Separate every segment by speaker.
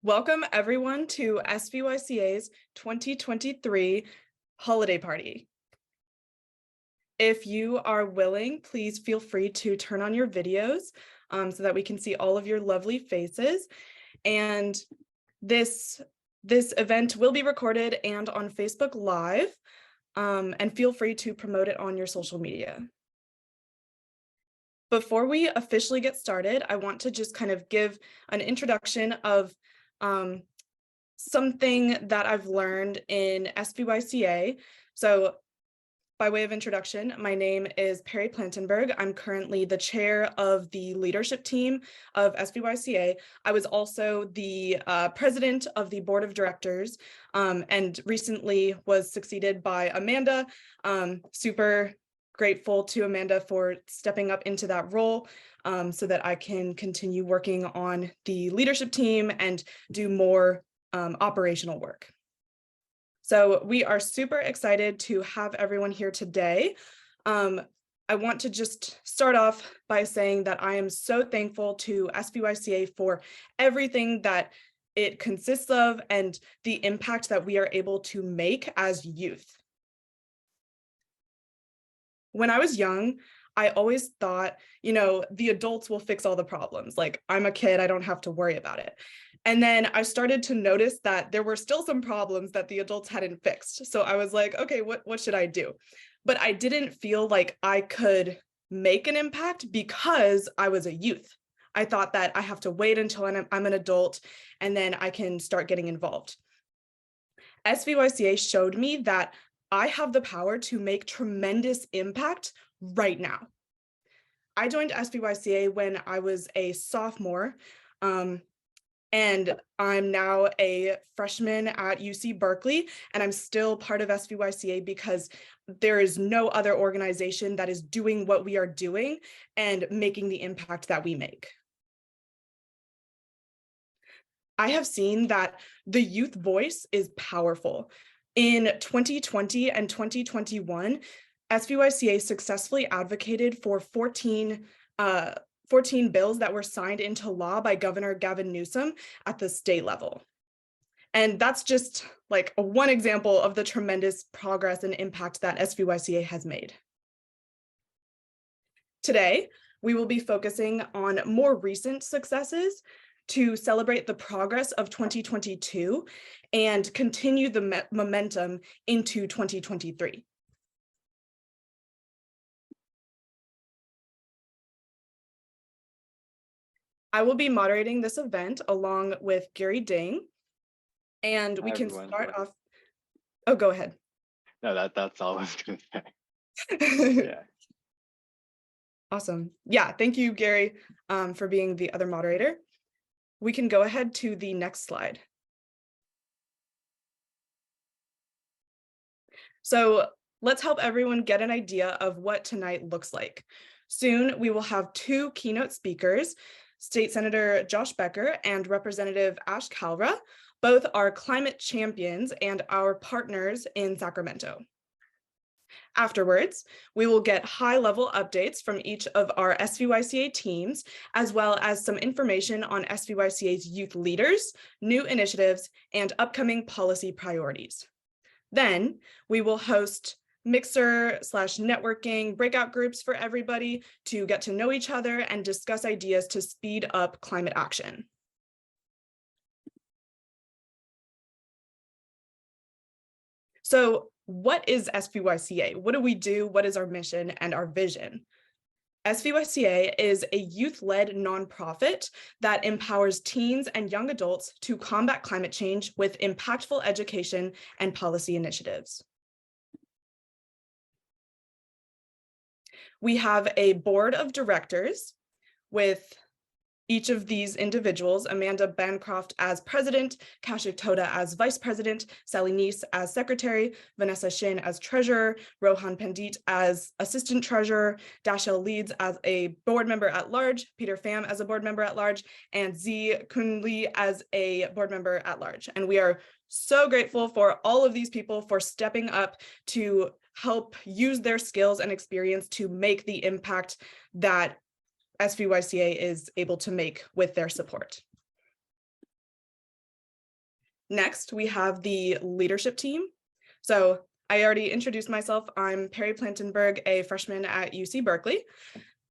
Speaker 1: Welcome everyone to SVYCA's 2023 holiday party. If you are willing, please feel free to turn on your videos so that we can see all of your lovely faces. And this event will be recorded and on Facebook Live, and feel free to promote it on your social media. Before we officially get started, I want to just kind of give an introduction of something that I've learned in SVYCA. So by way of introduction, my name is Perry Plantenberg. I'm currently the chair of the leadership team of SVYCA. I was also the president of the board of directors, and recently was succeeded by Amanda. Super grateful to Amanda for stepping up into that role so that I can continue working on the leadership team and do more operational work. So we are super excited to have everyone here today. I want to just start off by saying that I am so thankful to SVYCA for everything that it consists of and the impact that we are able to make as youth. When I was young, I always thought, the adults will fix all the problems. Like, I'm a kid, I don't have to worry about it. And then I started to notice that there were still some problems that the adults hadn't fixed. So I was like, okay, what should I do? But I didn't feel like I could make an impact because I was a youth. I thought that I have to wait until I'm an adult and then I can start getting involved. SVYCA showed me that I have the power to make tremendous impact right now. I joined SVYCA when I was a sophomore, and I'm now a freshman at UC Berkeley, and I'm still part of SVYCA because there is no other organization that is doing what we are doing and making the impact that we make. I have seen that the youth voice is powerful. In 2020 and 2021, SVYCA successfully advocated for 14 bills that were signed into law by Governor Gavin Newsom at the state level. And that's just like one example of the tremendous progress and impact that SVYCA has made. Today, we will be focusing on more recent successes to celebrate the progress of 2022 and continue the momentum into 2023. I will be moderating this event along with Gary Dang, and we can start off. Oh, go ahead.
Speaker 2: No, that's all I was going to say. Yeah.
Speaker 1: Awesome. Yeah, thank you, Gary, for being the other moderator. We can go ahead to the next slide. So let's help everyone get an idea of what tonight looks like. Soon, we will have two keynote speakers, State Senator Josh Becker and Representative Ash Kalra. Both are climate champions and our partners in Sacramento. Afterwards, we will get high-level updates from each of our SVYCA teams, as well as some information on SVYCA's youth leaders, new initiatives, and upcoming policy priorities. Then we will host mixer/networking breakout groups for everybody to get to know each other and discuss ideas to speed up climate action. So what is SVYCA? What do we do? What is our mission and our vision? SVYCA is a youth-led nonprofit that empowers teens and young adults to combat climate change with impactful education and policy initiatives. We have a board of directors with each of these individuals: Amanda Bancroft as president, Kashif Toda as vice president, Sally Neese as secretary, Vanessa Shin as treasurer, Rohan Pandit as assistant treasurer, Dashel Leeds as a board member at large, Peter Pham as a board member at large, and Z Kunli as a board member at large. And we are so grateful for all of these people for stepping up to help use their skills and experience to make the impact that SVYCA is able to make with their support. Next, we have the leadership team. So I already introduced myself. I'm Perry Plantenberg, a freshman at UC Berkeley.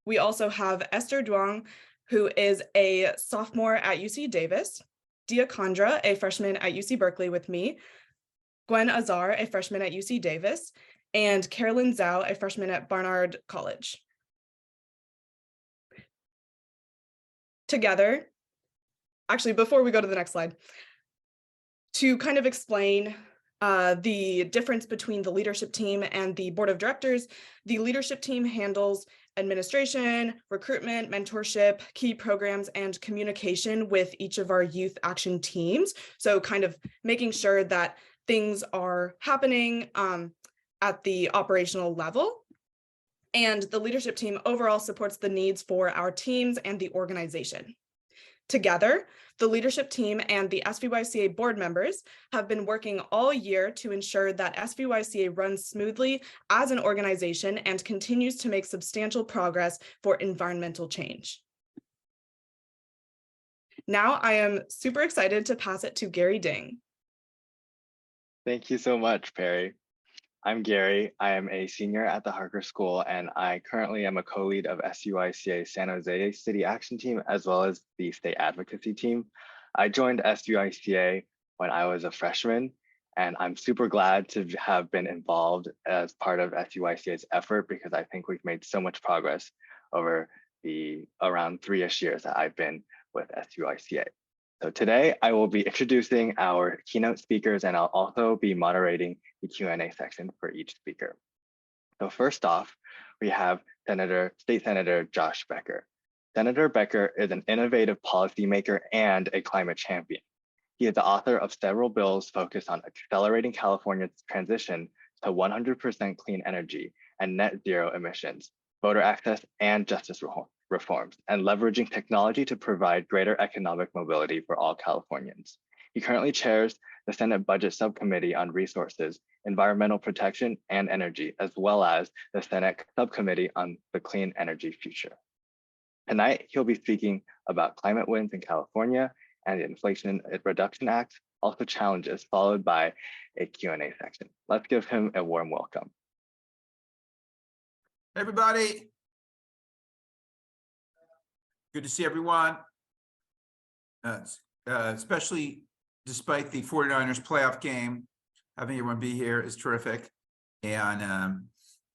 Speaker 1: We also have Esther Duong, who is a sophomore at UC Davis, Dia Khandra, a freshman at UC Berkeley with me, Gwen Azar, a freshman at UC Davis, and Carolyn Zhao, a freshman at Barnard College. Together, actually, before we go to the next slide, to kind of explain the difference between the leadership team and the board of directors, the leadership team handles administration, recruitment, mentorship, key programs, and communication with each of our youth action teams. So kind of making sure that things are happening at the operational level. And the leadership team overall supports the needs for our teams and the organization. Together, the leadership team and the SVYCA board members have been working all year to ensure that SVYCA runs smoothly as an organization and continues to make substantial progress for environmental change. Now I am super excited to pass it to Gary Ding.
Speaker 2: Thank you so much, Perry. I'm Gary. I am a senior at the Harker School, and I currently am a co-lead of SVYCA San Jose City Action Team, as well as the State Advocacy Team. I joined SVYCA when I was a freshman, and I'm super glad to have been involved as part of SVYCA's effort because I think we've made so much progress over the around 3-ish years that I've been with SVYCA. So today I will be introducing our keynote speakers, and I'll also be moderating the Q&A section for each speaker. So first off, we have State Senator Josh Becker. Senator Becker is an innovative policymaker and a climate champion. He is the author of several bills focused on accelerating California's transition to 100% clean energy and net zero emissions, voter access, and justice reforms, and leveraging technology to provide greater economic mobility for all Californians. He currently chairs the Senate Budget Subcommittee on Resources, Environmental Protection, and Energy, as well as the Senate Subcommittee on the Clean Energy Future. Tonight, he'll be speaking about climate wins in California and the Inflation Reduction Act, also challenges, followed by a Q&A section. Let's give him a warm welcome.
Speaker 3: Hey, everybody. Good to see everyone, especially despite the 49ers playoff game. Having everyone be here is terrific, and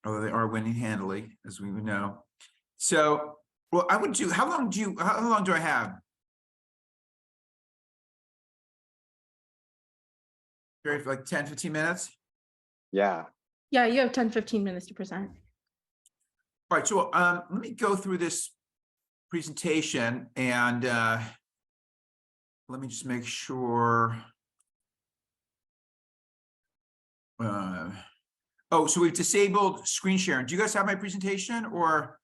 Speaker 3: although they are winning handily, as we know. So, well, I would do. How long do I have? Very like 10, 15 minutes.
Speaker 2: Yeah.
Speaker 4: Yeah, you have 10, 15 minutes to present.
Speaker 3: All right. So, let me go through this presentation and let me just make sure. Oh, so we've disabled screen sharing. Do you guys have my presentation, or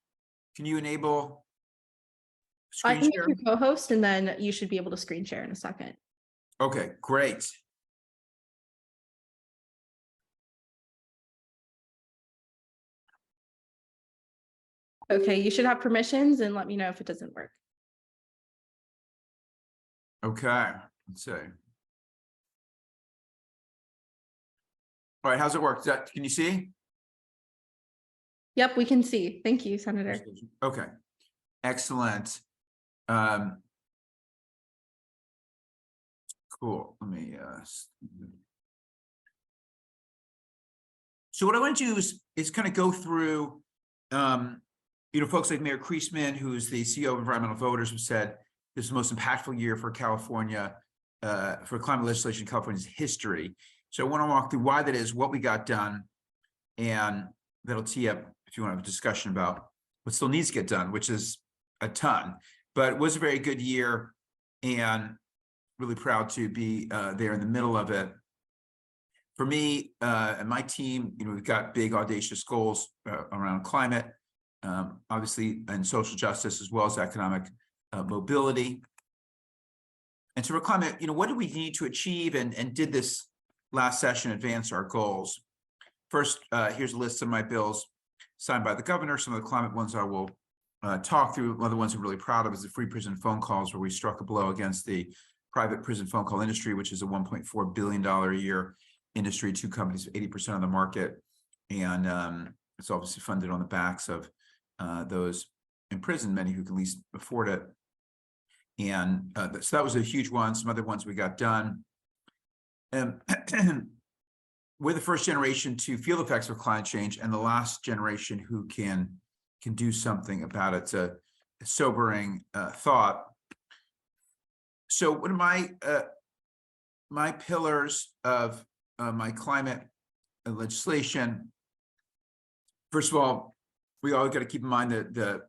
Speaker 3: can you enable
Speaker 4: I
Speaker 3: screen
Speaker 4: can
Speaker 3: share?
Speaker 4: make you co-host, and then you should be able to screen share in a second.
Speaker 3: Okay, great.
Speaker 4: Okay, you should have permissions, and let me know if it doesn't work.
Speaker 3: Okay, let's see. All right, how's it work? Can you see?
Speaker 4: Yep, we can see. Thank you, Senator.
Speaker 3: Okay, excellent. Cool. Let me. So what I want to do is kind of go through, folks like Mayor Kriesman, who's the CEO of Environmental Voters, who said this is the most impactful year for California, for climate legislation in California's history. So I want to walk through why that is, what we got done, and that'll tee up if you want to have a discussion about what still needs to get done, which is a ton. But it was a very good year, and really proud to be there in the middle of it. For me and my team, we've got big, audacious goals around climate, obviously, and social justice, as well as economic mobility. And so for climate, what do we need to achieve, and did this last session advance our goals? First, here's a list of my bills signed by the governor. Some of the climate ones I will talk through. One of the ones I'm really proud of is the free prison phone calls, where we struck a blow against the private prison phone call industry, which is a $1.4 billion a year industry, 2 companies, 80% of the market. And it's obviously funded on the backs of those in prison, many who can least afford it. And so that was a huge one. Some other ones we got done. We're the first generation to feel the effects of climate change, and the last generation who can do something about it. It's a sobering thought. So one of my pillars of my climate legislation, first of all, we always got to keep in mind that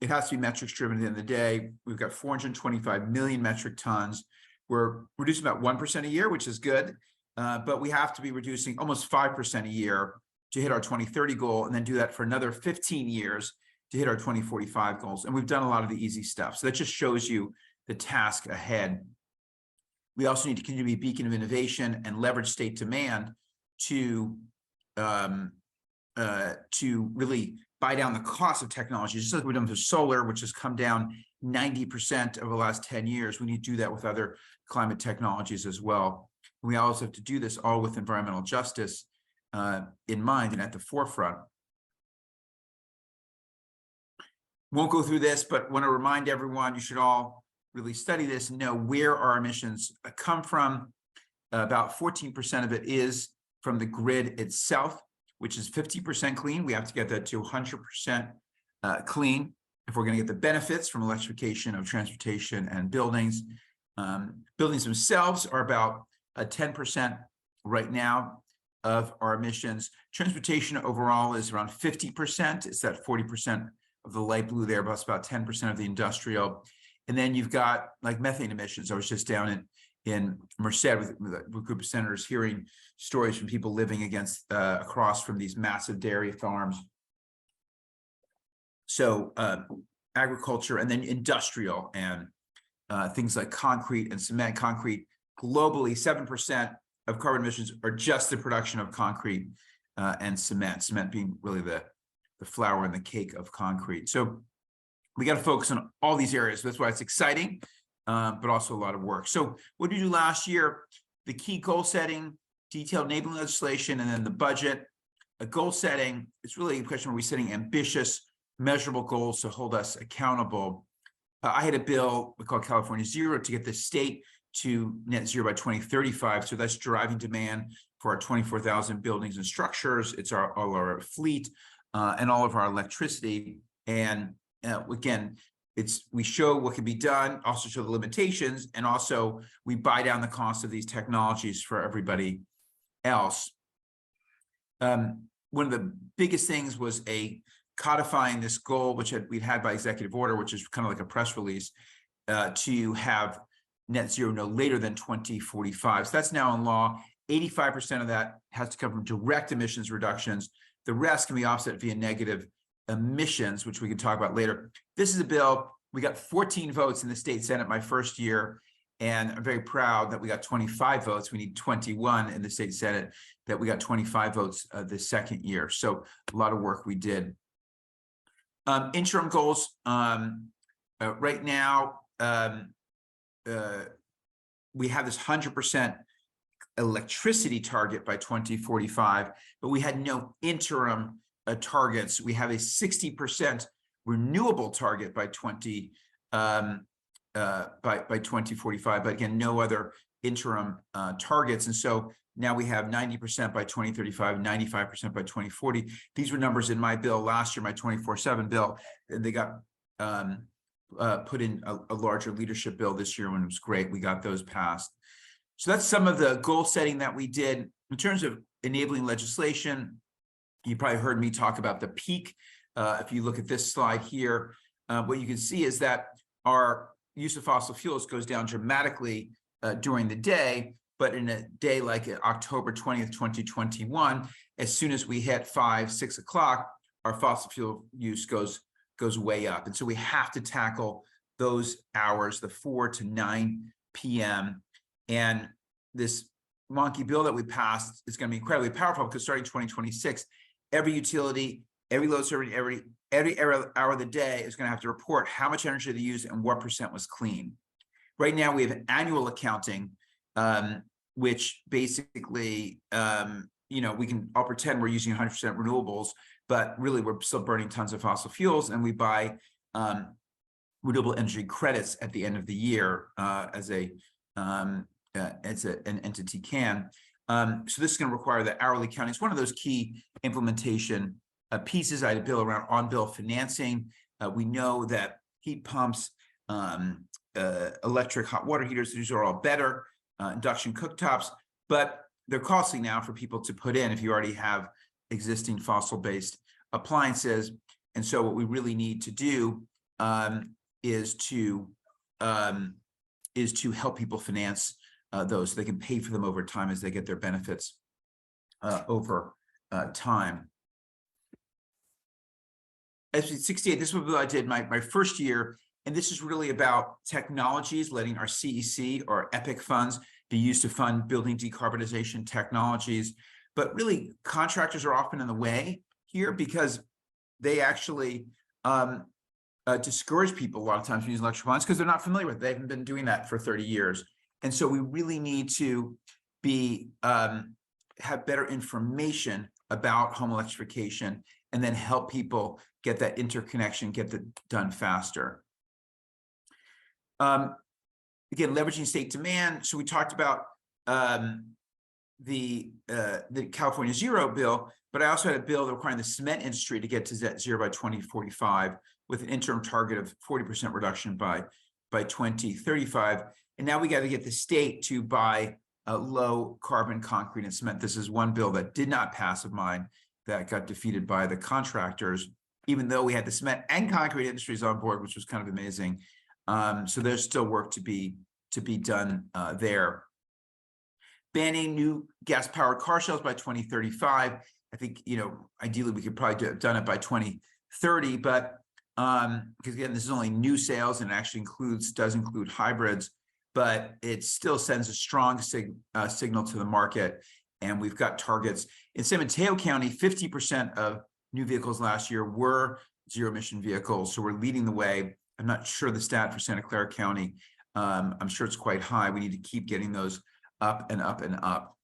Speaker 3: it has to be metrics driven at the end of the day. We've got 425 million metric tons. We're reducing about 1% a year, which is good, but we have to be reducing almost 5% a year to hit our 2030 goal, and then do that for another 15 years to hit our 2045 goals. And we've done a lot of the easy stuff. So that just shows you the task ahead. We also need to continue to be a beacon of innovation and leverage state demand to really buy down the cost of technology, just like we've done with solar, which has come down 90% over the last 10 years. We need to do that with other climate technologies as well. We also have to do this all with environmental justice in mind and at the forefront. Won't go through this, but want to remind everyone, you should all really study this and know where our emissions come from. About 14% of it is from the grid itself, which is 50% clean. We have to get that to 100% clean if we're going to get the benefits from electrification of transportation and buildings. Buildings themselves are about 10% right now of our emissions. Transportation overall is around 50%. It's that 40% of the light blue there, but it's about 10% of the industrial. And then you've got like methane emissions. I was just down in Merced with a group of senators hearing stories from people living across from these massive dairy farms. So agriculture, and then industrial, and things like concrete and cement. Concrete globally, 7% of carbon emissions are just the production of concrete and cement being really the flour and the cake of concrete. So we got to focus on all these areas. That's why it's exciting, but also a lot of work. So what did we do last year? The key goal setting, detailed enabling legislation, and then the budget. A goal setting, it's really a question, are we setting ambitious, measurable goals to hold us accountable? I had a bill we call California Zero to get the state to net zero by 2035. So that's driving demand for our 24,000 buildings and structures. It's all our fleet and all of our electricity. And again, we show what can be done, also show the limitations, and also we buy down the cost of these technologies for everybody else. One of the biggest things was codifying this goal, which we'd had by executive order, which is kind of like a press release, to have net zero no later than 2045. So that's now in law. 85% of that has to come from direct emissions reductions. The rest can be offset via negative emissions, which we can talk about later. This is a bill. We got 14 votes in the state Senate my first year, and I'm very proud that we got 25 votes. We need 21 in the state Senate, that we got 25 votes the second year. So a lot of work we did. Interim goals. Right now, we have this 100% electricity target by 2045, but we had no interim targets. We have a 60% renewable target by 2045, but again, no other interim targets. And so now we have 90% by 2035, 95% by 2040. These were numbers in my bill last year, my 24/7 bill. They got put in a larger leadership bill this year when it was great. We got those passed. So that's some of the goal setting that we did. In terms of enabling legislation, you probably heard me talk about the peak. If you look at this slide here, what you can see is that our use of fossil fuels goes down dramatically during the day, but in a day like October 20th, 2021, as soon as we hit 5, 6 o'clock, our fossil fuel use goes way up. And so we have to tackle those hours, the 4 to 9 p.m. And this wonky bill that we passed is going to be incredibly powerful, because starting 2026, every utility, every load service, every hour of the day is going to have to report how much energy they use and what percent was clean. Right now, we have annual accounting, which basically, we can all pretend we're using 100% renewables, but really we're still burning tons of fossil fuels, and we buy renewable energy credits at the end of the year as an entity can. So this is going to require the hourly counting. It's one of those key implementation pieces. I had a bill around on-bill financing. We know that heat pumps, electric hot water heaters, these are all better, induction cooktops, but they're costly now for people to put in if you already have existing fossil-based appliances. And so what we really need to do is to help people finance those so they can pay for them over time as they get their benefits over time. SVYCA, this is what I did my first year, and this is really about technologies, letting our CEC or EPIC funds be used to fund building decarbonization technologies. But really, contractors are often in the way here because they actually discourage people a lot of times from using electric appliances because they're not familiar with it. They haven't been doing that for 30 years. And so we really need to be have better information about home electrification and then help people get that interconnection, get that done faster. Again, leveraging state demand. So we talked about the California Zero bill, but I also had a bill requiring the cement industry to get to net zero by 2045 with an interim target of 40% reduction by 2035. And now we got to get the state to buy low carbon concrete and cement. This is one bill that did not pass of mine that got defeated by the contractors, even though we had the cement and concrete industries on board, which was kind of amazing. So there's still work to be done there. Banning new gas-powered car sales by 2035. I think, ideally we could probably have done it by 2030, but because again, this is only new sales and it actually does include hybrids, but it still sends a strong signal to the market. And we've got targets in San Mateo County. 50% of new vehicles last year were zero emission vehicles. So we're leading the way. I'm not sure the stat for Santa Clara County. I'm sure it's quite high. We need to keep getting those up and up and up.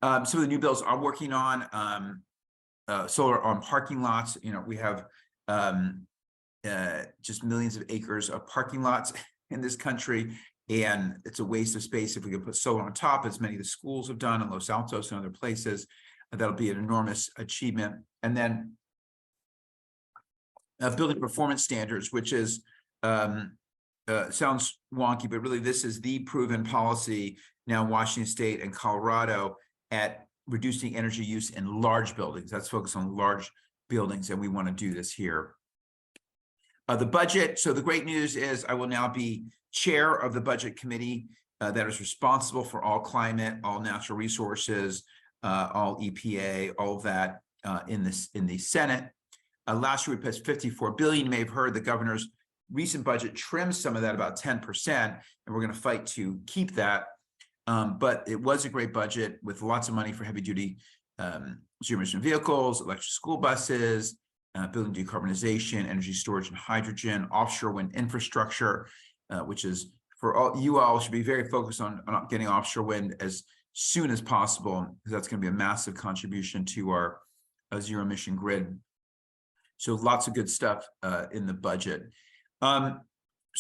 Speaker 3: Some of the new bills I'm working on solar on parking lots. We have just millions of acres of parking lots in this country, and it's a waste of space if we could put solar on top, as many of the schools have done in Los Altos and other places. That'll be an enormous achievement. And then building performance standards, which is sounds wonky, but really this is the proven policy now in Washington State and Colorado at reducing energy use in large buildings. That's focused on large buildings, and we want to do this here. The budget. So the great news is I will now be chair of the budget committee that is responsible for all climate, all natural resources, all EPA, all of that in the Senate. Last year we passed $54 billion. You may have heard the governor's recent budget trimmed some of that, about 10%, and we're going to fight to keep that. But it was a great budget with lots of money for heavy duty zero emission vehicles, electric school buses, building decarbonization, energy storage and hydrogen, offshore wind infrastructure, which is for all you all should be very focused on getting offshore wind as soon as possible, because that's going to be a massive contribution to our zero emission grid. So lots of good stuff in the budget. So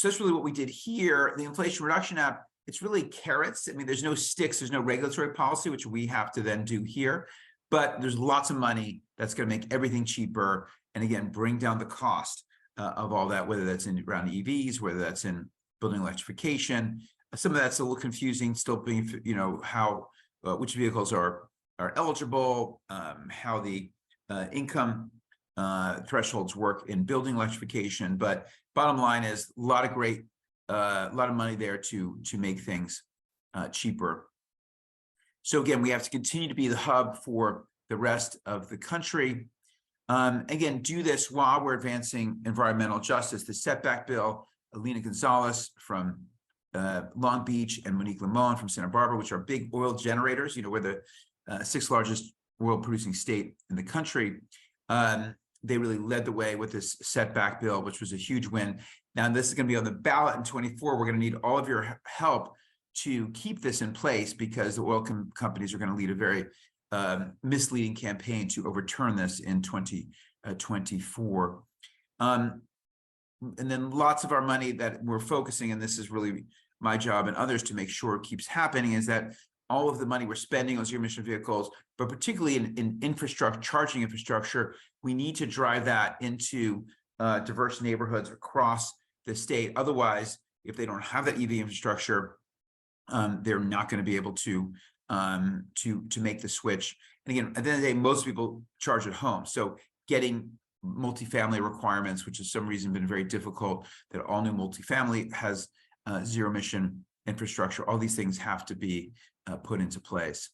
Speaker 3: that's really what we did here. The Inflation Reduction Act, it's really carrots. I mean, there's no sticks, there's no regulatory policy, which we have to then do here, but there's lots of money that's going to make everything cheaper. And again, bring down the cost of all that, whether that's in around EVs, whether that's in building electrification. Some of that's a little confusing, still being, how, which vehicles are eligible, how the income thresholds work in building electrification. But bottom line is a lot of money there to make things cheaper. So again, we have to continue to be the hub for the rest of the country. Again, do this while we're advancing environmental justice. The setback bill, Alina Gonzalez from Long Beach and Monique Limon from Santa Barbara, which are big oil generators. We're the 6th largest oil producing state in the country. they really led the way with this setback bill, which was a huge win. Now, this is going to be on the ballot in 24. We're going to need all of your help to keep this in place, because the oil companies are going to lead a very misleading campaign to overturn this in 2024. And then lots of our money that we're focusing, and this is really my job and others to make sure it keeps happening, is that all of the money we're spending on zero emission vehicles, but particularly in infrastructure, charging infrastructure, we need to drive that into diverse neighborhoods across the state. Otherwise, if they don't have that EV infrastructure, they're not going to be able to make the switch. And again, at the end of the day, most people charge at home. So getting multifamily requirements, which has some reason been very difficult, that all new multifamily has zero emission infrastructure. All these things have to be put into place.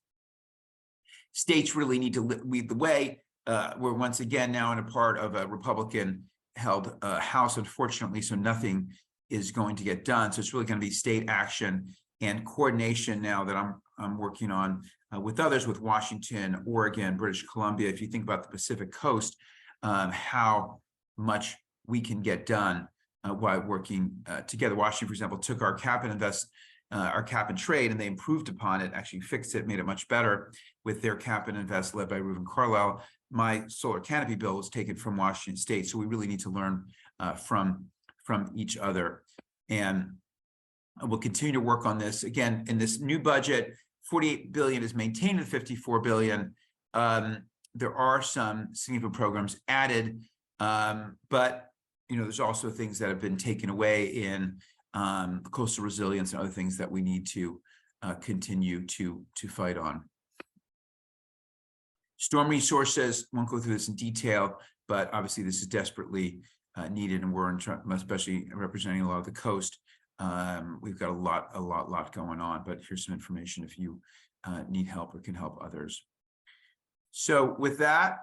Speaker 3: States really need to lead the way. We're once again now in a part of a Republican-held House, unfortunately, so nothing is going to get done. So it's really going to be state action and coordination now that I'm working on with others, with Washington, Oregon, British Columbia. If you think about the Pacific Coast, how much we can get done while working together. Washington, for example, took our cap and invest, our cap and trade, and they improved upon it, actually fixed it, made it much better with their cap and invest led by Reuven Carlyle. My solar canopy bill was taken from Washington State. So we really need to learn from each other. And we'll continue to work on this. Again, in this new budget, $48 billion is maintained at $54 billion. There are some significant programs added, but there's also things that have been taken away in coastal resilience and other things that we need to continue to fight on. Storm resources, won't go through this in detail, but obviously this is desperately needed, and we're especially representing a lot of the coast. We've got a lot going on, but here's some information if you need help or can help others. So with that,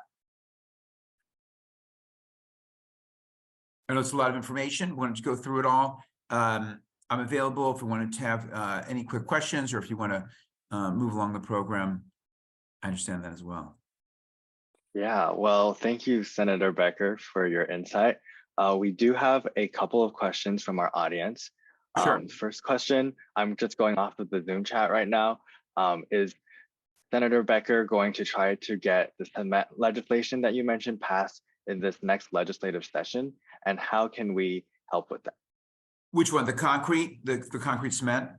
Speaker 3: I know it's a lot of information. Wanted to go through it all. I'm available if you wanted to have any quick questions, or if you want to move along the program. I understand that as well.
Speaker 2: Yeah, well, thank you, Senator Becker, for your insight. We do have a couple of questions from our audience.
Speaker 3: Sure.
Speaker 2: First question, I'm just going off of the Zoom chat right now. Is Senator Becker going to try to get the cement legislation that you mentioned passed in this next legislative session? And how can we help with that?
Speaker 3: Which one? The concrete, the concrete cement?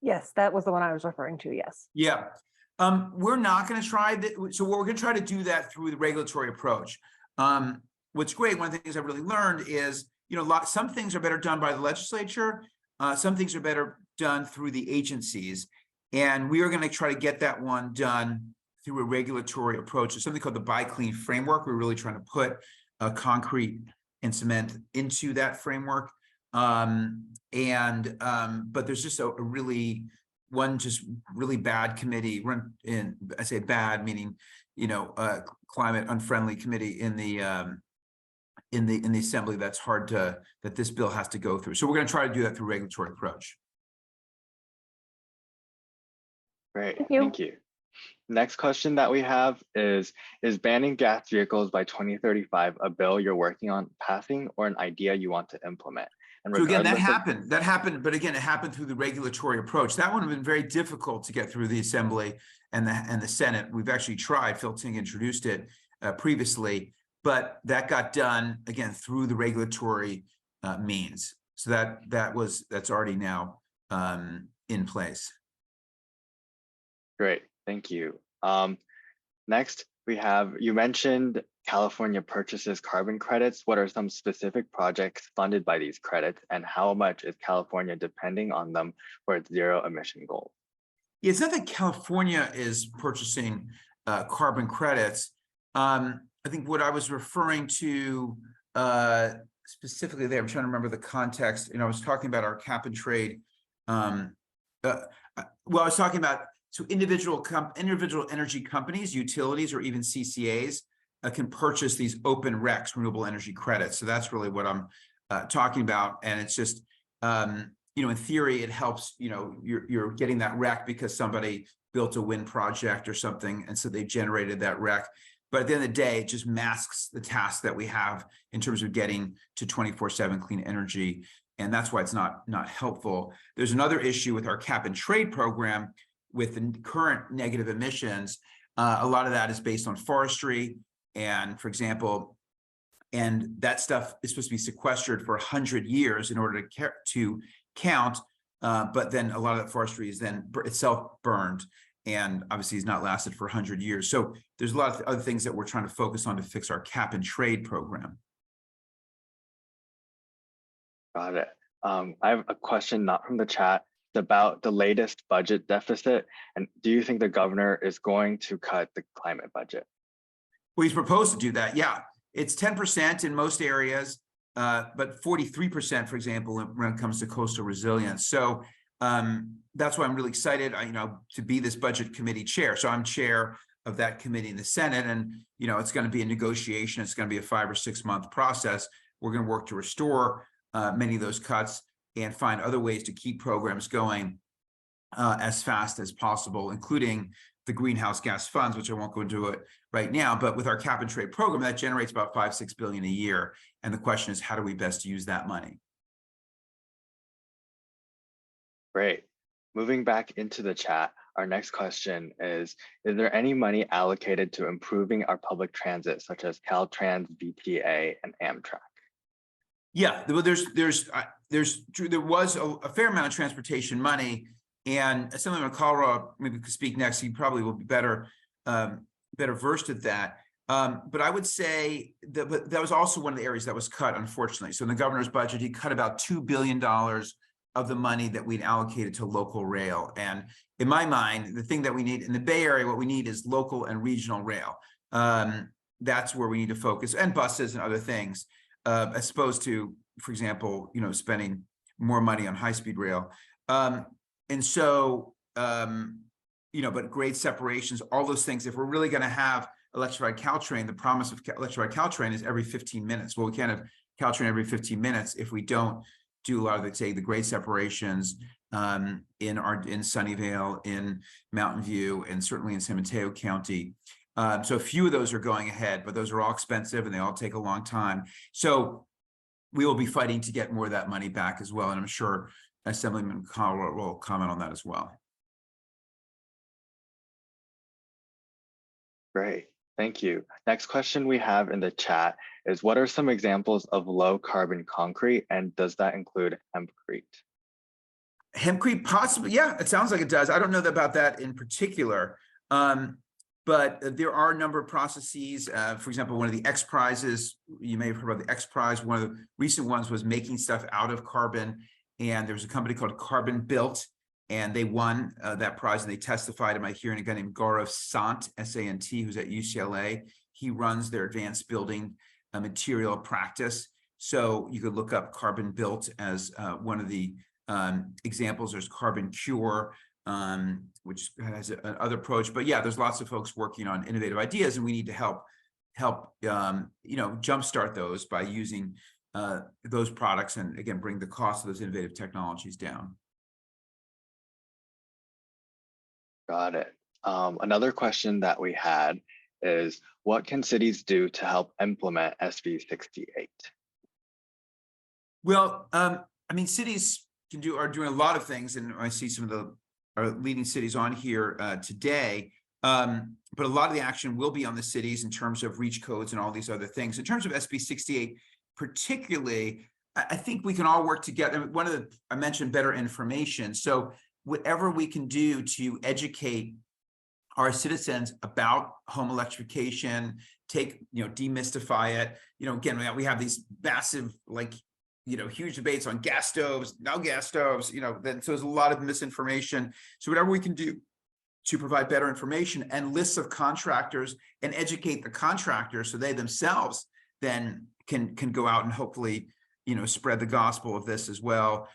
Speaker 5: Yes, that was the one I was referring to, yes.
Speaker 3: Yeah. We're not going to try that. So we're going to try to do that through the regulatory approach. What's great, one of the things I've really learned is, some things are better done by the legislature. Some things are better done through the agencies. And we are going to try to get that one done through a regulatory approach. There's something called the Buy Clean framework. We're really trying to put concrete and cement into that framework. But there's just a really bad committee run in. I say bad meaning, climate unfriendly committee in the assembly that this bill has to go through. So we're going to try to do that through regulatory approach.
Speaker 2: Great, thank you. Next question that we have is banning gas vehicles by 2035 a bill you're working on passing or an idea you want to implement? And
Speaker 3: so again, that happened, but again, it happened through the regulatory approach. That one would have been very difficult to get through the Assembly and the Senate. We've actually tried. Phil Ting introduced it previously, but that got done again through the regulatory means. So that's already now in place.
Speaker 2: Great, thank you. Next, you mentioned California purchases carbon credits. What are some specific projects funded by these credits, and how much is California depending on them for its zero emission goal?
Speaker 3: It's not that California is purchasing carbon credits. I think what I was referring to specifically there, I'm trying to remember the context. I was talking about our cap and trade. I was talking about individual energy companies, utilities, or even CCAs can purchase these open RECs, renewable energy credits. So that's really what I'm talking about. And it's just, in theory, it helps, you're getting that REC because somebody built a wind project or something. And so they generated that REC. But at the end of the day, it just masks the task that we have in terms of getting to 24/7 clean energy. And that's why it's not helpful. There's another issue with our cap and trade program with the current negative emissions. A lot of that is based on forestry. And for example, and that stuff is supposed to be sequestered for 100 years in order to count. But then a lot of that forestry is then itself burned, and obviously has not lasted for 100 years. So there's a lot of other things that we're trying to focus on to fix our cap and trade program.
Speaker 2: Got it. I have a question not from the chat. It's about the latest budget deficit. And do you think the governor is going to cut the climate budget?
Speaker 3: Well, he's proposed to do that. Yeah, it's 10% in most areas, but 43%, for example, when it comes to coastal resilience. So that's why I'm really excited, to be this budget committee chair. So I'm chair of that committee in the Senate, and it's going to be a negotiation. It's going to be a 5 or 6 month process. We're going to work to restore many of those cuts and find other ways to keep programs going as fast as possible, including the greenhouse gas funds, which I won't go into it right now. But with our cap and trade program, that generates about $5-6 billion a year. And the question is, how do we best use that money?
Speaker 2: Great. Moving back into the chat, our next question is there any money allocated to improving our public transit, such as Caltrans, BTA, and Amtrak?
Speaker 3: Yeah, there was a fair amount of transportation money, and Assemblyman Kalra maybe could speak next. He probably will be better versed at that. But I would say that was also one of the areas that was cut, unfortunately. So in the governor's budget, he cut about $2 billion of the money that we'd allocated to local rail. And in my mind, the thing that we need in the Bay Area, what we need is local and regional rail. That's where we need to focus, and buses and other things. As opposed to, for example, spending more money on high-speed rail. But grade separations, all those things, if we're really going to have electrified Caltrain, the promise of electrified Caltrain is every 15 minutes. Well, we can't have Caltrain every 15 minutes if we don't do a lot of the grade separations in Sunnyvale, in Mountain View, and certainly in San Mateo County. So a few of those are going ahead, but those are all expensive and they all take a long time. So we will be fighting to get more of that money back as well. And I'm sure Assemblyman Kalra will comment on that as well.
Speaker 2: Great, thank you. Next question we have in the chat is, what are some examples of low carbon concrete, and does that include hempcrete?
Speaker 3: Hempcrete, possibly, yeah, it sounds like it does. I don't know about that in particular. But there are a number of processes. For example, one of the X Prizes, you may have heard about the X Prize. One of the recent ones was making stuff out of carbon. And there was a company called Carbon Built, and they won that prize. And they testified at my hearing, a guy named Gaurav Sant, S-A-N-T, who's at UCLA. He runs their advanced building material practice. So you could look up Carbon Built as one of the examples. There's Carbon Cure, which has another approach. But yeah, there's lots of folks working on innovative ideas, and we need to help jumpstart those by using those products, and again, bring the cost of those innovative technologies down.
Speaker 2: Got it. Another question that we had is, what can cities do to help implement SB68?
Speaker 3: Well, cities are doing a lot of things, and I see some of our leading cities on here today, but a lot of the action will be on the cities in terms of reach codes and all these other things. In terms of SB68 particularly, I think we can all work together. I mentioned better information. So whatever we can do to educate our citizens about home electrification, demystify it. Again, we have these massive, huge debates on gas stoves, no gas stoves, so there's a lot of misinformation. So whatever we can do to provide better information and lists of contractors and educate the contractors so they themselves then can go out and hopefully, spread the gospel of this as well.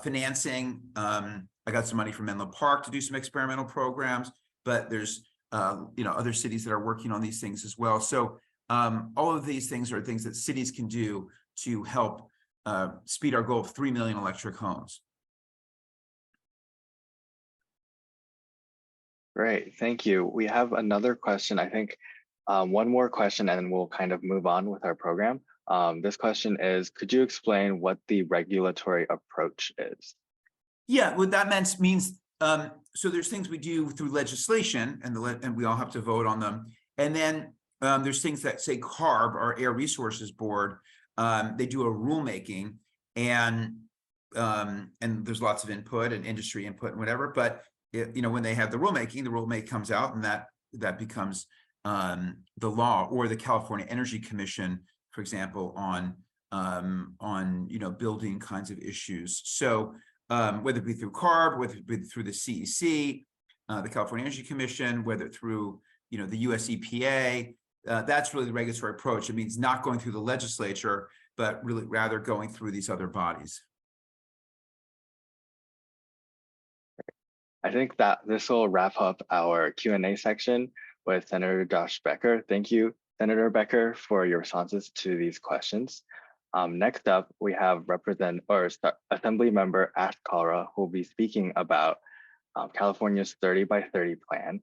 Speaker 3: Financing, I got some money from Menlo Park to do some experimental programs, but there's, other cities that are working on these things as well. So all of these things are things that cities can do to help speed our goal of 3 million electric homes.
Speaker 2: Great, thank you. We have another question, I think One more question and then we'll kind of move on with our program. This question is, could you explain what the regulatory approach is?
Speaker 3: Yeah, what that means, so there's things we do through legislation and we all have to vote on them. And then there's things that say CARB, our Air Resources Board, they do a rulemaking and there's lots of input and industry input and whatever, but when they have the rulemaking comes out and that becomes the law. Or the California Energy Commission, for example, on building kinds of issues. So whether it be through CARB, whether it be through the CEC, the California Energy Commission, whether through the US EPA, that's really the regulatory approach. It means not going through the legislature, but really rather going through these other bodies.
Speaker 2: I think that this will wrap up our Q&A section with Senator Josh Becker. Thank you, Senator Becker, for your responses to these questions. Next up, we have Assembly Member Ash Kalra, who will be speaking about California's 30 by 30 plan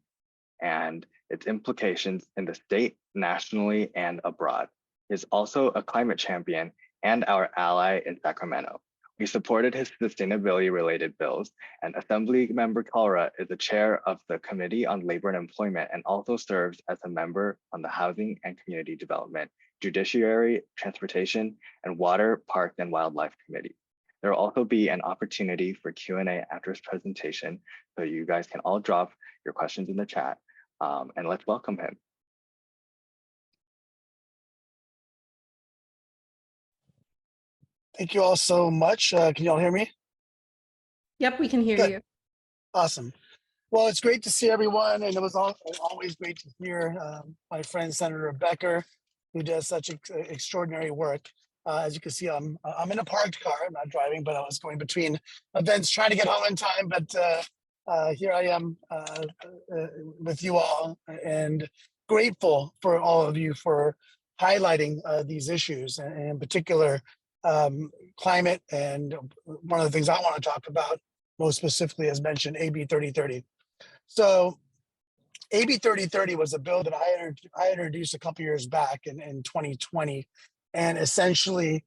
Speaker 2: and its implications in the state, nationally, and abroad. He is also a climate champion and our ally in Sacramento. We supported his sustainability-related bills, and Assembly Member Kalra is the chair of the Committee on Labor and Employment and also serves as a member on the Housing and Community Development, Judiciary, Transportation, and Water, Parks, and Wildlife Committee. There will also be an opportunity for Q&A after his presentation, so you guys can all drop your questions in the chat, and let's welcome him.
Speaker 6: Thank you all so much. Can you all hear me?
Speaker 4: Yep, we can hear
Speaker 6: Good.
Speaker 4: you.
Speaker 6: Awesome. Well, it's great to see everyone, and it was always great to hear my friend Senator Becker, who does such extraordinary work. As you can see, I'm in a parked car. I'm not driving, but I was going between events trying to get home in time. But here I am with you all, and grateful for all of you for highlighting these issues, and in particular, climate. And one of the things I want to talk about most specifically, as mentioned, AB 3030. So AB 3030 was a bill that I introduced a couple years back in 2020, and essentially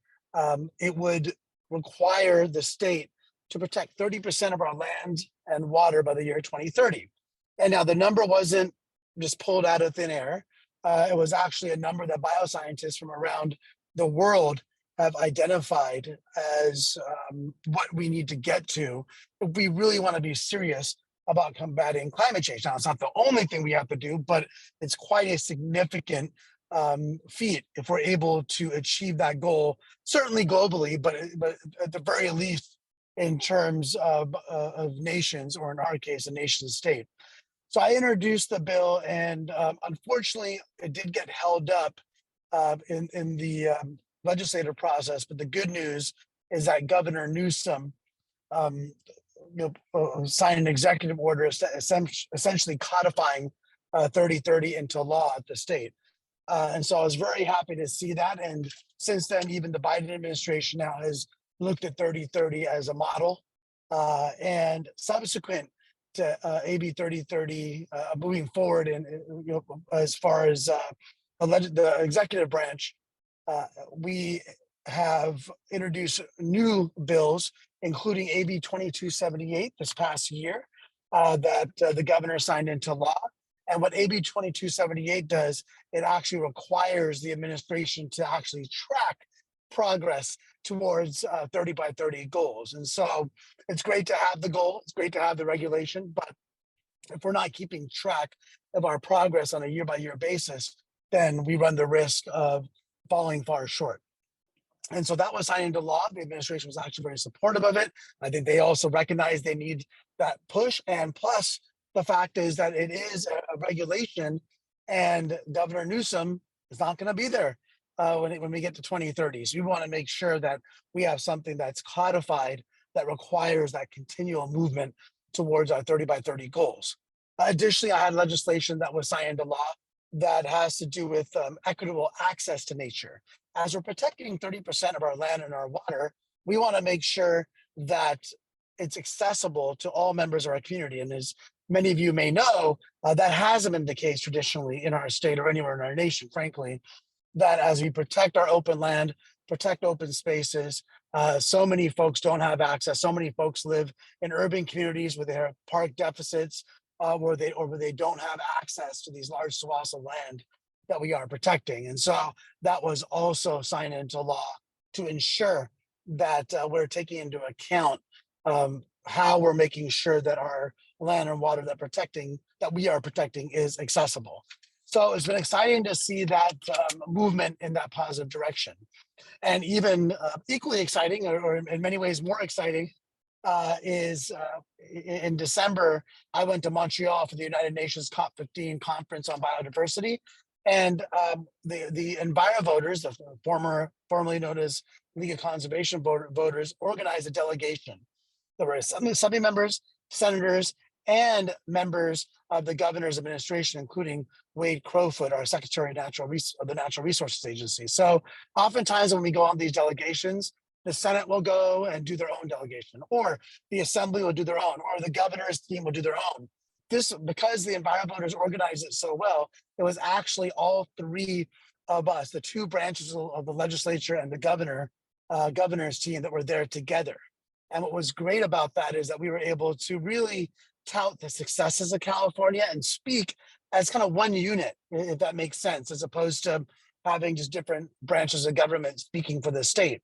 Speaker 6: it would require the state to protect 30% of our land and water by the year 2030. And now the number wasn't just pulled out of thin air. It was actually a number that bioscientists from around the world have identified as what we need to get to if we really want to be serious about combating climate change. Now, it's not the only thing we have to do, but it's quite a significant feat if we're able to achieve that goal, certainly globally, but at the very least in terms of nations, or in our case, a nation state. So I introduced the bill, and unfortunately, it did get held up in the legislative process. But the good news is that Governor Newsom signed an executive order essentially codifying 3030 into law at the state. And so I was very happy to see that. And since then, even the Biden administration now has looked at 3030 as a model. And subsequent to AB 3030 moving forward, and as far as the executive branch, we have introduced new bills, including AB 2278 this past year, that the governor signed into law. And what AB 2278 does, it actually requires the administration to actually track progress towards 30 by 30 goals. And so it's great to have the goal, it's great to have the regulation, but if we're not keeping track of our progress on a year-by-year basis, then we run the risk of falling far short. And so that was signed into law. The administration was actually very supportive of it. I think they also recognize they need that push. And plus, the fact is that it is a regulation, and Governor Newsom is not going to be there when we get to 2030. So we want to make sure that we have something that's codified that requires that continual movement towards our 30 by 30 goals. Additionally, I had legislation that was signed into law that has to do with equitable access to nature. As we're protecting 30% of our land and our water, we want to make sure that it's accessible to all members of our community. And as many of you may know, that hasn't been the case traditionally in our state or anywhere in our nation, frankly, that as we protect our open land, protect open spaces, so many folks don't have access. So many folks live in urban communities where they have park deficits, where they don't have access to these large swaths of land that we are protecting. And so that was also signed into law to ensure that we're taking into account how we're making sure that our land and water that we are protecting is accessible. So it's been exciting to see that movement in that positive direction. And even equally exciting, or in many ways more exciting, is in December, I went to Montreal for the United Nations COP15 conference on biodiversity. And the EnviroVoters, the formerly known as League of Conservation Voters, organized a delegation. There were assembly members, senators, and members of the governor's administration, including Wade Crowfoot, our Secretary of the Natural Resources Agency. So oftentimes when we go on these delegations, the Senate will go and do their own delegation, or the Assembly will do their own, or the governor's team will do their own. This, because the EnviroVoters organized it so well, it was actually all three of us, the two branches of the legislature and the governor's team that were there together. And what was great about that is that we were able to really tout the successes of California and speak as kind of one unit, if that makes sense, as opposed to having just different branches of government speaking for the state.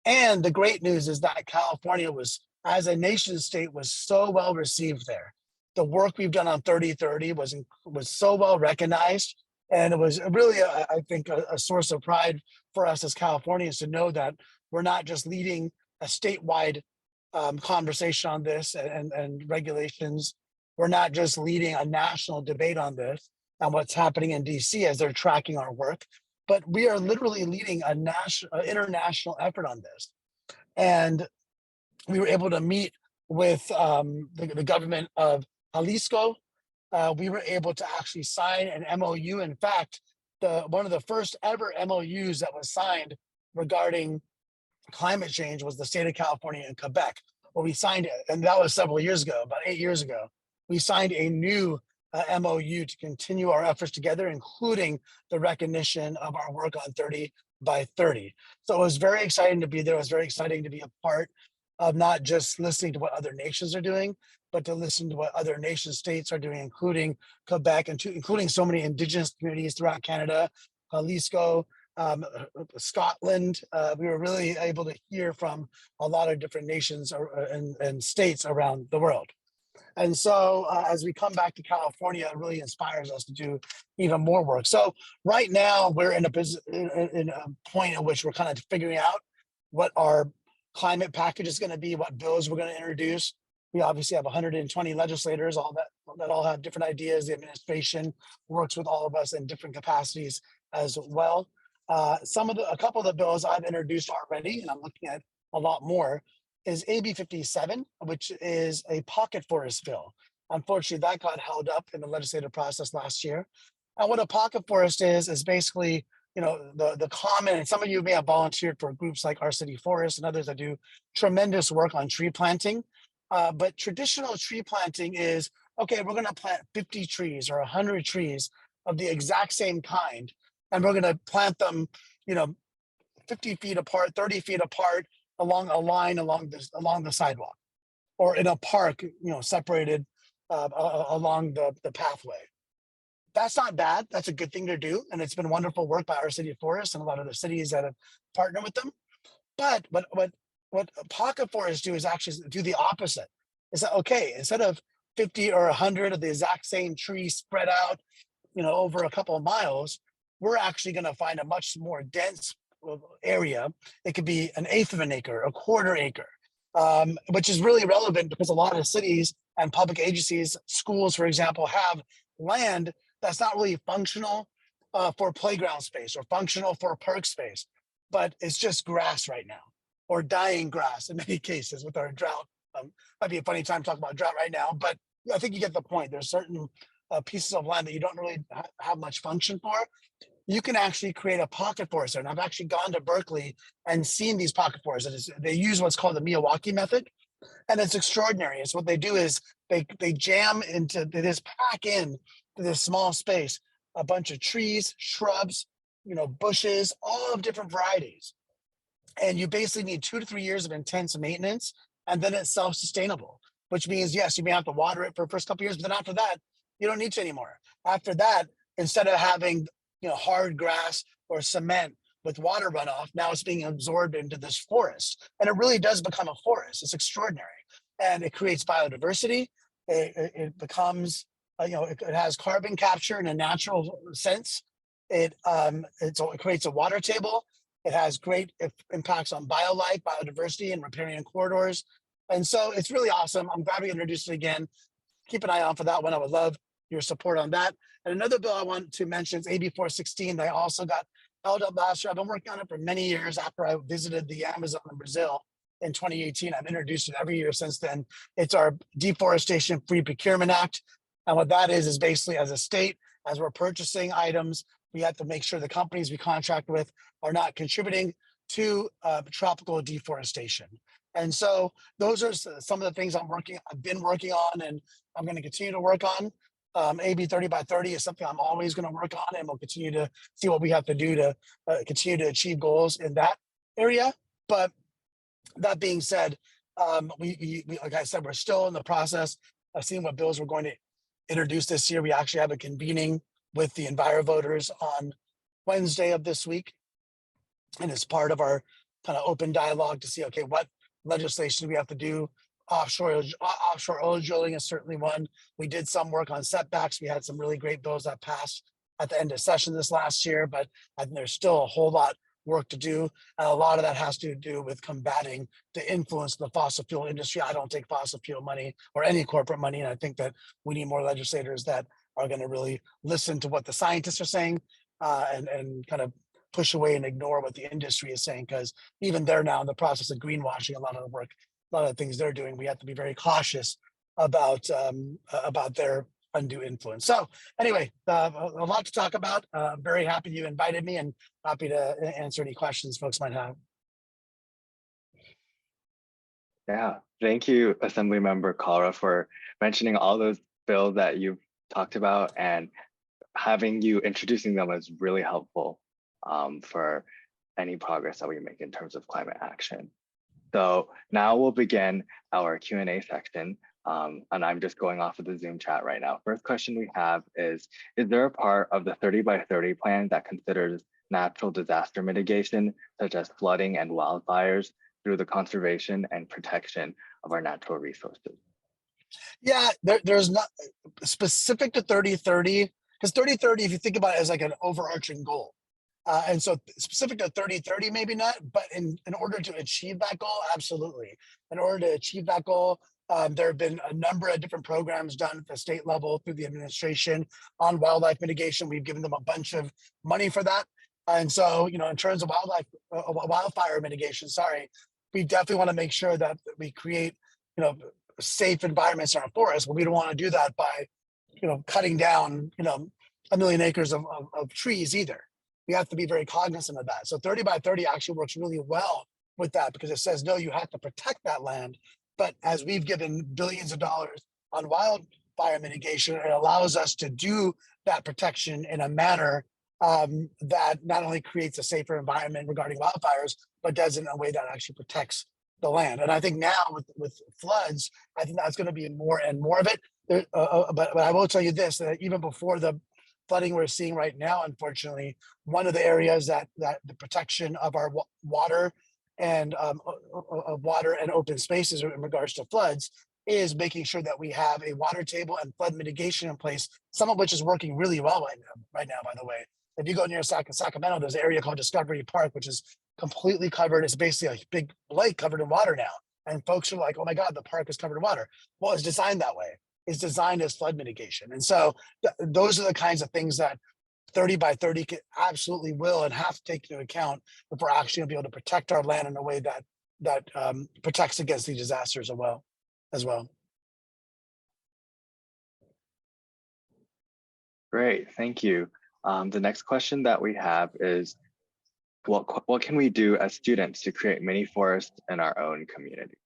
Speaker 6: And the great news is that California was, as a nation state, was so well received there. The work we've done on 3030 was so well recognized. And it was really, I think, a source of pride for us as Californians to know that we're not just leading a statewide conversation on this and regulations. We're not just leading a national debate on this and what's happening in DC as they're tracking our work, but we are literally leading a international effort on this. And we were able to meet with the government of Jalisco. We were able to actually sign an MOU. In fact, one of the first ever MOUs that was signed regarding climate change was the state of California and Quebec. Well, we signed it, and that was several years ago, about 8 years ago. We signed a new MOU to continue our efforts together, including the recognition of our work on 30 by 30. So it was very exciting to be there. It was very exciting to be a part of not just listening to what other nations are doing, but to listen to what other nation states are doing, including Quebec and including so many indigenous communities throughout Canada, Jalisco, Scotland. We were really able to hear from a lot of different nations and states around the world. And so as we come back to California, it really inspires us to do even more work. So right now we're in a point in which we're kind of figuring out what our climate package is going to be, what bills we're going to introduce. We obviously have 120 legislators, that all have different ideas. The administration works with all of us in different capacities as well. A couple of the bills I've introduced already, and I'm looking at a lot more, is AB 57, which is a pocket forest bill. Unfortunately, that got held up in the legislative process last year. And what a pocket forest is basically, the common, and some of you may have volunteered for groups like Our City Forest and others that do tremendous work on tree planting. But traditional tree planting is, okay, we're going to plant 50 trees or 100 trees of the exact same kind. And we're going to plant them, 50 feet apart, 30 feet apart along a line along the sidewalk, or in a park, separated along the pathway. That's not bad. That's a good thing to do. And it's been wonderful work by Our City Forest and a lot of the cities that have partnered with them. But what pocket forests do is actually do the opposite. Is that, okay, instead of 50 or 100 of the exact same trees spread out, over a couple of miles, we're actually going to find a much more dense area. It could be 1/8 of an acre, 1/4 acre, which is really relevant because a lot of cities and public agencies, schools, for example, have land that's not really functional for playground space or functional for park space, but it's just grass right now, or dying grass in many cases with our drought. Might be a funny time to talk about drought right now, but I think you get the point. There's certain pieces of land that you don't really have much function for. You can actually create a pocket forest there. And I've actually gone to Berkeley and seen these pocket forests. They use what's called the Miyawaki method, And it's extraordinary. It's what they do is they jam into, they just pack in to this small space a bunch of trees, shrubs, bushes, all of different varieties. And you basically need 2 to 3 years of intense maintenance, and then it's self-sustainable, which means, yes, you may have to water it for the first couple of years, but then after that, you don't need to anymore. After that, instead of having, hard grass or cement with water runoff, now it's being absorbed into this forest. And it really does become a forest. It's extraordinary. And it creates biodiversity. It becomes, it has carbon capture in a natural sense. It creates a water table. It has great impacts on biolife, biodiversity, and riparian corridors. And so it's really awesome. I'm glad we introduced it again. Keep an eye on for that one. I would love your support on that. And another bill I want to mention is AB 416 that I also got held up last year. I've been working on it for many years after I visited the Amazon in Brazil in 2018. I've introduced it every year since then. It's our Deforestation Free Procurement Act. And what that is basically, as a state, as we're purchasing items, we have to make sure the companies we contract with are not contributing to tropical deforestation. And so those are some of the things I've been working on, and I'm going to continue to work on. AB 30 by 30 is something I'm always going to work on, and we'll continue to see what we have to do to continue to achieve goals in that area. But that being said, we like I said, we're still in the process of seeing what bills we're going to introduce this year. We actually have a convening with the EnviroVoters on Wednesday of this week. And it's part of our kind of open dialogue to see, okay, what legislation do we have to do? Offshore oil drilling is certainly one. We did some work on setbacks. We had some really great bills that passed at the end of session this last year, but I think there's still a whole lot work to do. And a lot of that has to do with combating the influence of the fossil fuel industry. I don't take fossil fuel money or any corporate money. And I think that we need more legislators that are going to really listen to what the scientists are saying and kind of push away and ignore what the industry is saying, because even they're now in the process of greenwashing a lot of the work, a lot of the things they're doing. We have to be very cautious about their undue influence. So anyway, a lot to talk about. Very happy you invited me, and happy to answer any questions folks might have.
Speaker 2: Yeah, thank you, Assemblymember Kalra, for mentioning all those bills that you've talked about, and having you introducing them is really helpful for any progress that we make in terms of climate action. So now we'll begin our Q&A section, and I'm just going off of the Zoom chat right now. First question we have is there a part of the 30 by 30 plan that considers natural disaster mitigation, such as flooding and wildfires, through the conservation and protection of our natural resources?
Speaker 6: Yeah, there's not specific to 3030, because 3030, if you think about it as like an overarching goal. And so specific to 3030, maybe not, but in order to achieve that goal, absolutely. In order to achieve that goal, there have been a number of different programs done at the state level through the administration on wildlife mitigation. We've given them a bunch of money for that. And so, in terms of wildfire mitigation, we definitely want to make sure that we create, safe environments in our forests, but we don't want to do that by, cutting down, 1 million acres of trees either. We have to be very cognizant of that. So 30 by 30 actually works really well with that, because it says, no, you have to protect that land. But as we've given billions of dollars on wildfire mitigation, it allows us to do that protection in a manner that not only creates a safer environment regarding wildfires, but does it in a way that actually protects the land. And I think now with floods, I think that's going to be more and more of it. But I will tell you this, that even before the flooding we're seeing right now, unfortunately, one of the areas that the protection of our water and open spaces in regards to floods is making sure that we have a water table and flood mitigation in place, some of which is working really well right now, by the way. If you go near Sacramento, there's an area called Discovery Park, which is completely covered. It's basically a big lake covered in water now. And folks are like, oh my God, the park is covered in water. Well, it's designed that way. It's designed as flood mitigation. And so those are the kinds of things that 30 by 30 absolutely will and have to take into account if we're actually gonna be able to protect our land in a way that protects against these disasters as well.
Speaker 2: Great, thank you. The next question that we have is, what can we do as students to create mini forests in our own community?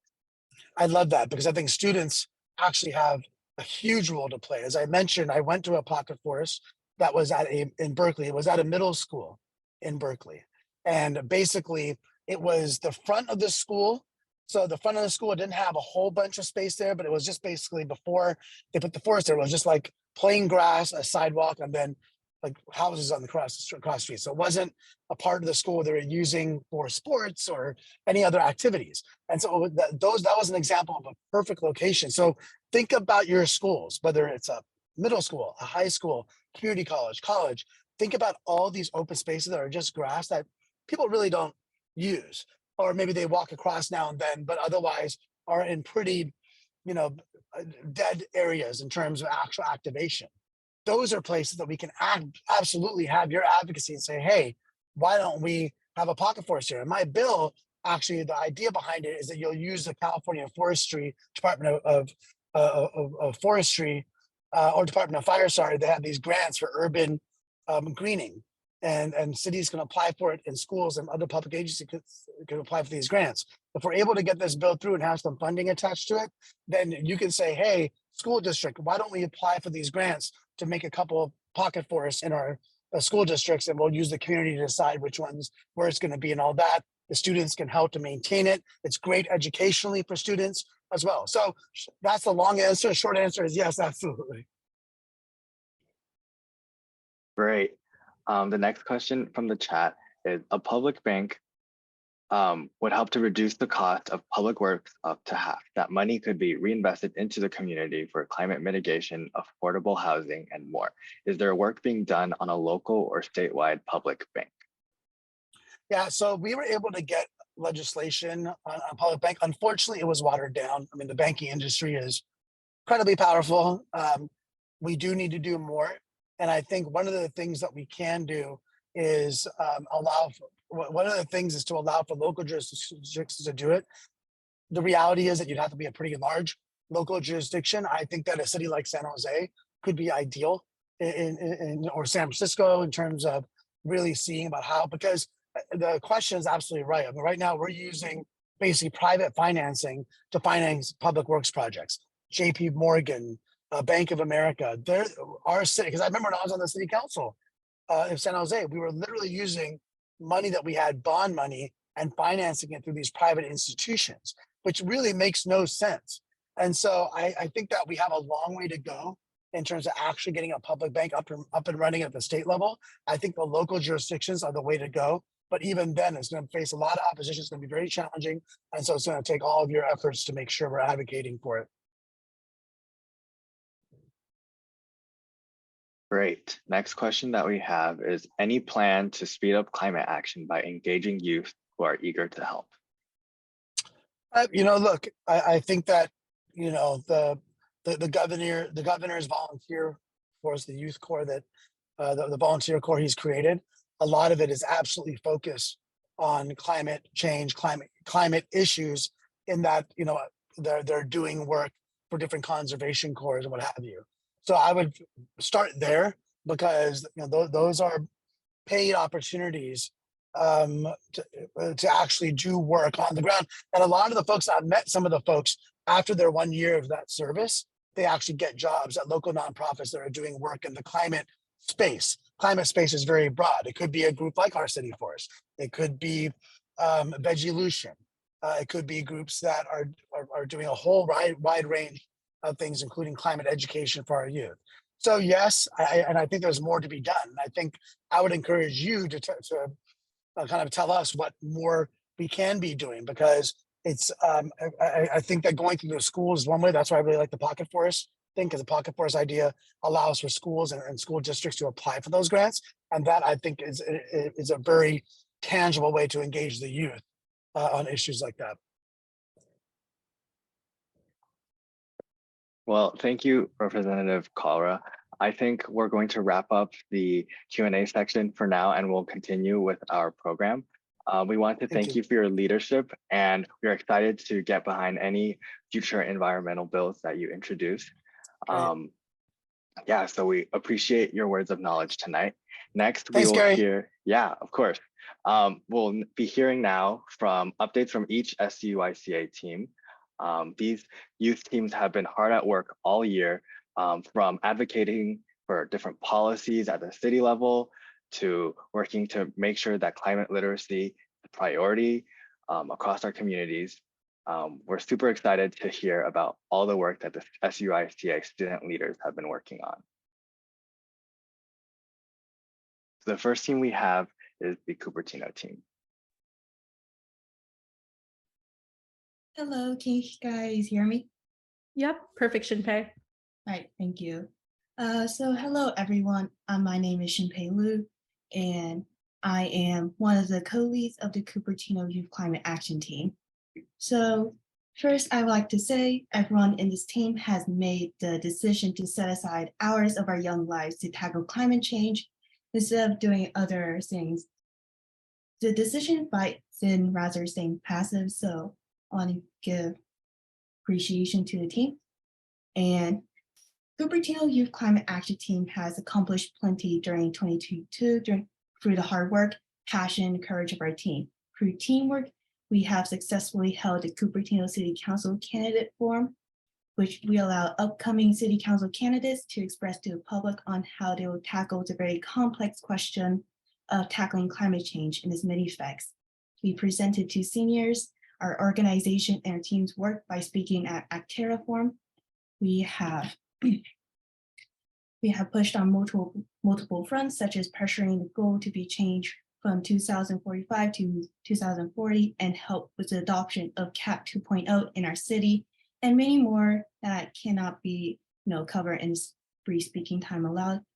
Speaker 6: I love that because I think students actually have a huge role to play. As I mentioned, I went to a pocket forest that was in Berkeley. It was at a middle school in Berkeley. And basically it was the front of the school. So the front of the school didn't have a whole bunch of space there, but it was just basically before they put the forest there, it was just like plain grass, a sidewalk, and then like houses on the cross street. So it wasn't a part of the school they were using for sports or any other activities. And so that was an example of a perfect location. So think about your schools, whether it's a middle school, a high school, community college. Think about all these open spaces that are just grass that people really don't use, or maybe they walk across now and then, but otherwise are in pretty, dead areas in terms of actual activation. Those are places that we can absolutely have your advocacy and say, hey, why don't we have a pocket forest here? And my bill, actually, the idea behind it is that you'll use the California Forestry Department of Forestry or Department of Fire, sorry, they have these grants for urban greening. And cities can apply for it, and schools and other public agencies can apply for these grants. If we're able to get this bill through and have some funding attached to it, then you can say, hey, school district, why don't we apply for these grants to make a couple of pocket forests in our school districts, and we'll use the community to decide which ones, where it's going to be and all that. The students can help to maintain it. It's great educationally for students as well. So that's the long answer. The short answer is yes, absolutely.
Speaker 2: Great. The next question from the chat is, a public bank would help to reduce the cost of public works up to half. That money could be reinvested into the community for climate mitigation, affordable housing, and more. Is there work being done on a local or statewide public bank?
Speaker 6: Yeah, so we were able to get legislation on public bank. Unfortunately, it was watered down. I mean, the banking industry is incredibly powerful. We do need to do more. And I think one of the things that we can do is one of the things is to allow for local jurisdictions to do it. The reality is that you'd have to be a pretty large local jurisdiction. I think that a city like San Jose could be ideal or San Francisco in terms of really seeing about how, because the question is absolutely right. I mean, right now we're using basically private financing to finance public works projects. JP Morgan, Bank of America, our city, because I remember when I was on the city council in San Jose, we were literally using money that we had, bond money, and financing it through these private institutions, which really makes no sense. And so I think that we have a long way to go in terms of actually getting a public bank up and running at the state level. I think the local jurisdictions are the way to go. But even then, it's going to face a lot of opposition. It's going to be very challenging. And so it's going to take all of your efforts to make sure we're advocating for it.
Speaker 2: Great. Next question that we have is, any plan to speed up climate action by engaging youth who are eager to help?
Speaker 6: Look, I think that, the governor's volunteer force, the youth corps that the volunteer corps he's created, a lot of it is absolutely focused on climate change, climate issues, in that, they're doing work for different conservation corps and what have you. So I would start there, because those are paid opportunities to actually do work on the ground. And a lot of the folks, I've met some of the folks after their 1 year of that service, they actually get jobs at local nonprofits that are doing work in the climate space. Climate space is very broad. It could be a group like our city forest. It could be Vegilution. It could be groups that are doing a whole wide range of things, including climate education for our youth. So yes, I think there's more to be done. I think I would encourage you to kind of tell us what more we can be doing, because it's I think that going through the schools is one way. That's why I really like the pocket forest thing, because the pocket forest idea allows for schools and school districts to apply for those grants, and that I think is a very tangible way to engage the youth on issues like that.
Speaker 2: Well, thank you, Representative Kalra. I think we're going to wrap up the Q&A section for now, and we'll continue with our program. We want to thank you for your leadership, and we're excited to get behind any future environmental bills that you introduce. Yeah, so we appreciate your words of knowledge tonight. Next, we will hear, yeah, of course. We'll be hearing now from updates from each SVYCA team. These youth teams have been hard at work all year, from advocating for different policies at the city level to working to make sure that climate literacy is a priority across our communities. We're super excited to hear about all the work that the SVYCA student leaders have been working on. So the first team we have is the Cupertino team.
Speaker 7: Hello, can you guys hear me?
Speaker 4: Yep, perfect, Shinpei.
Speaker 7: All right, thank you. So hello everyone, my name is Shinpei Liu, and I am one of the co-leads of the Cupertino Youth Climate Action Team. So first, I would like to say everyone in this team has made the decision to set aside hours of our young lives to tackle climate change instead of doing other things. The decision bites in rather than staying passive, so I want to give appreciation to the team. And Cupertino Youth Climate Action Team has accomplished plenty during 2022 through the hard work, passion, and courage of our team. Through teamwork, we have successfully held the Cupertino City Council Candidate Forum, which we allow upcoming City Council candidates to express to the public on how they will tackle the very complex question of tackling climate change and its many effects. We presented to seniors our organization and our team's work by speaking at Actera Forum. We have pushed on multiple fronts, such as pressuring the goal to be changed from 2045 to 2040 and help with the adoption of CAP 2.0 in our city, and many more that cannot be covered in brief speaking time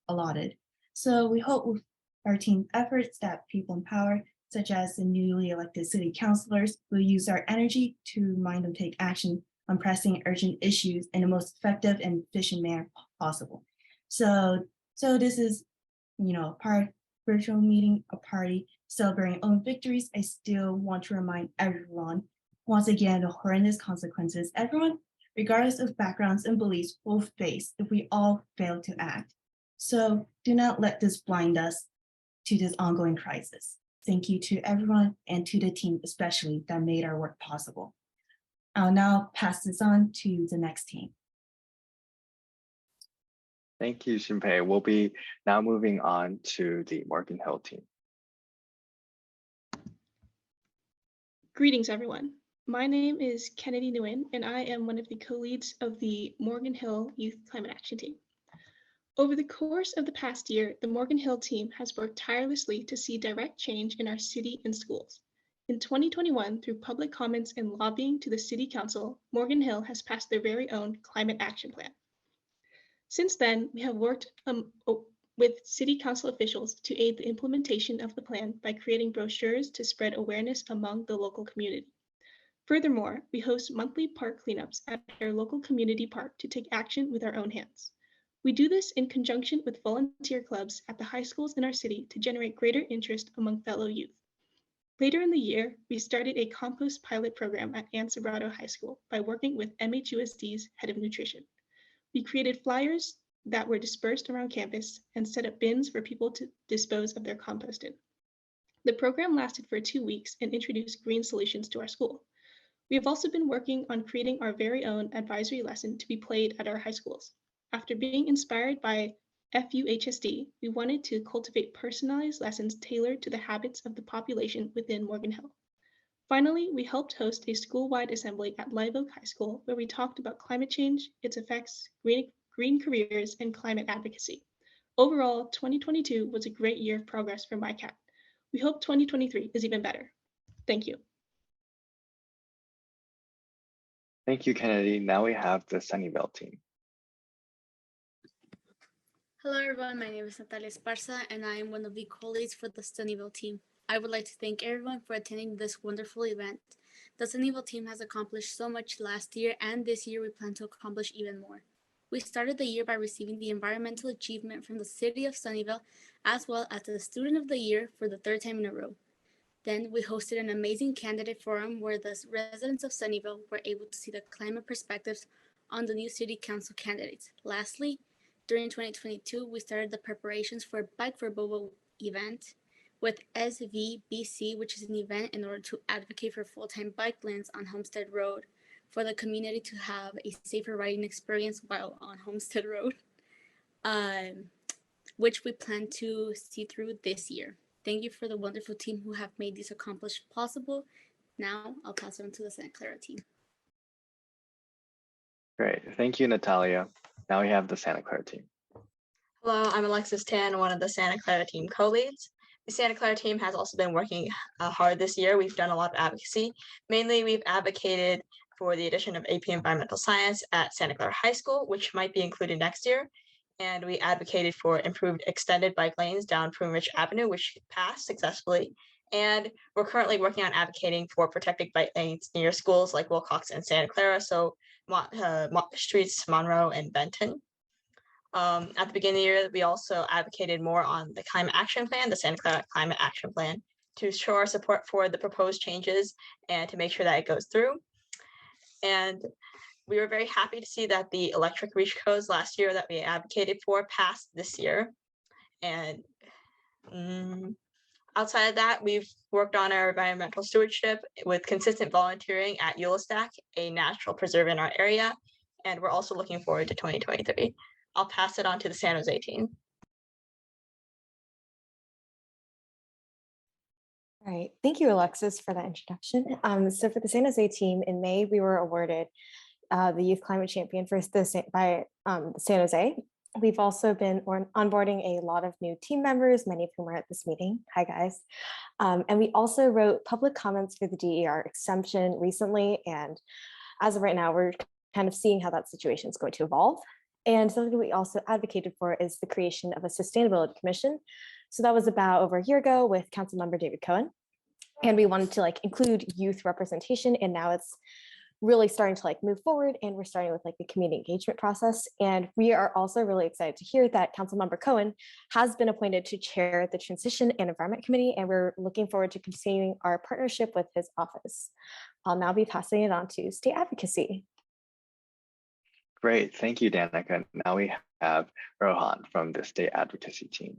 Speaker 7: allotted. So we hope with our team's efforts that people in power, such as the newly elected city councilors, will use our energy to remind them to take action on pressing urgent issues in the most effective and efficient manner possible. So this is, part virtual meeting, a party celebrating own victories. I still want to remind everyone, once again, the horrendous consequences everyone, regardless of backgrounds and beliefs, will face if we all fail to act. So do not let this blind us to this ongoing crisis. Thank you to everyone and to the team especially that made our work possible. I'll now pass this on to the next team.
Speaker 2: Thank you, Shinpei. We'll be now moving on to the Morgan Hill team.
Speaker 8: Greetings, everyone. My name is Kennedy Nguyen, and I am one of the co-leads of the Morgan Hill Youth Climate Action Team. Over the course of the past year, the Morgan Hill team has worked tirelessly to see direct change in our city and schools. In 2021, through public comments and lobbying to the City Council, Morgan Hill has passed their very own Climate Action Plan. Since then, we have worked with City Council officials to aid the implementation of the plan by creating brochures to spread awareness among the local community. Furthermore, we host monthly park cleanups at our local community park to take action with our own hands. We do this in conjunction with volunteer clubs at the high schools in our city to generate greater interest among fellow youth. Later in the year, we started a compost pilot program at Ann Sobrato High School by working with MHUSD's head of nutrition. We created flyers that were dispersed around campus and set up bins for people to dispose of their compost in. The program lasted for 2 weeks and introduced green solutions to our school. We have also been working on creating our very own advisory lesson to be played at our high schools. After being inspired by FUHSD, we wanted to cultivate personalized lessons tailored to the habits of the population within Morgan Hill. Finally, we helped host a school-wide assembly at Live Oak High School where we talked about climate change, its effects, green careers, and climate advocacy. Overall, 2022 was a great year of progress for MyCat. We hope 2023 is even better. Thank you.
Speaker 2: Thank you, Kennedy. Now we have the Sunnyvale team.
Speaker 9: Hello everyone, my name is Natalia Esparza and I am one of the co-leads for the Sunnyvale team. I would like to thank everyone for attending this wonderful event. The Sunnyvale team has accomplished so much last year and this year we plan to accomplish even more. We started the year by receiving the Environmental Achievement from the City of Sunnyvale as well as the Student of the Year for the 3rd time in a row. Then we hosted an amazing candidate forum where the residents of Sunnyvale were able to see the climate perspectives on the new City Council candidates. Lastly, during 2022, we started the preparations for a Bike for Bobo event with SVBC, which is an event in order to advocate for full-time bike lanes on Homestead Road, for the community to have a safer riding experience while on Homestead Road, which we plan to see through this year. Thank you for the wonderful team who have made this accomplishment possible. Now I'll pass it on to the Santa Clara team.
Speaker 2: Great. Thank you, Natalia. Now we have the Santa Clara team.
Speaker 10: Hello, I'm Alexis Tan, one of the Santa Clara team co-leads. The Santa Clara team has also been working hard this year. We've done a lot of advocacy. Mainly, we've advocated for the addition of AP Environmental Science at Santa Clara High School, which might be included next year. And we advocated for improved extended bike lanes down Prune Ridge Avenue, which passed successfully. And we're currently working on advocating for protected bike lanes near schools like Wilcox and Santa Clara, so streets Monroe and Benton. At the beginning of the year, we also advocated more on the climate action plan, the Santa Clara Climate Action Plan, to show our support for the proposed changes and to make sure that it goes through. And we were very happy to see that the electric reach codes last year that we advocated for passed this year. And outside of that, we've worked on our environmental stewardship with consistent volunteering at Eulastack, a natural preserve in our area. And we're also looking forward to 2023. I'll pass it on to the San Jose team.
Speaker 11: All right, thank you, Alexis, for that introduction. So for the San Jose team, in May, we were awarded the Youth Climate Champion by San Jose. We've also been onboarding a lot of new team members, many of whom are at this meeting. Hi, guys. And we also wrote public comments for the DER exemption recently. And as of right now, we're kind of seeing how that situation is going to evolve. And something we also advocated for is the creation of a sustainability commission. So that was about over a year ago with Councilmember David Cohen. And we wanted to include youth representation, and now it's really starting to move forward, and we're starting with the community engagement process. And we are also really excited to hear that Councilmember Cohen has been appointed to chair the Transition and Environment Committee, and we're looking forward to continuing our partnership with his office. I'll now be passing it on to state advocacy.
Speaker 2: Great, thank you, Danica. Now we have Rohan from the state advocacy team.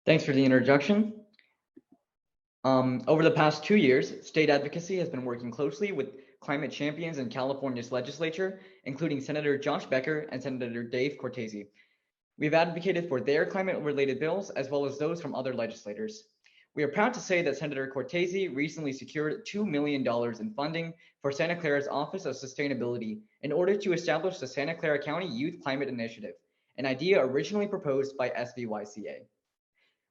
Speaker 12: Thanks for the introduction. Over the past 2 years, state advocacy has been working closely with climate champions in California's legislature, including Senator Josh Becker and Senator Dave Cortese. We've advocated for their climate-related bills as well as those from other legislators. We are proud to say that Senator Cortese recently secured $2 million in funding for Santa Clara's Office of Sustainability in order to establish the Santa Clara County Youth Climate Initiative, an idea originally proposed by SVYCA.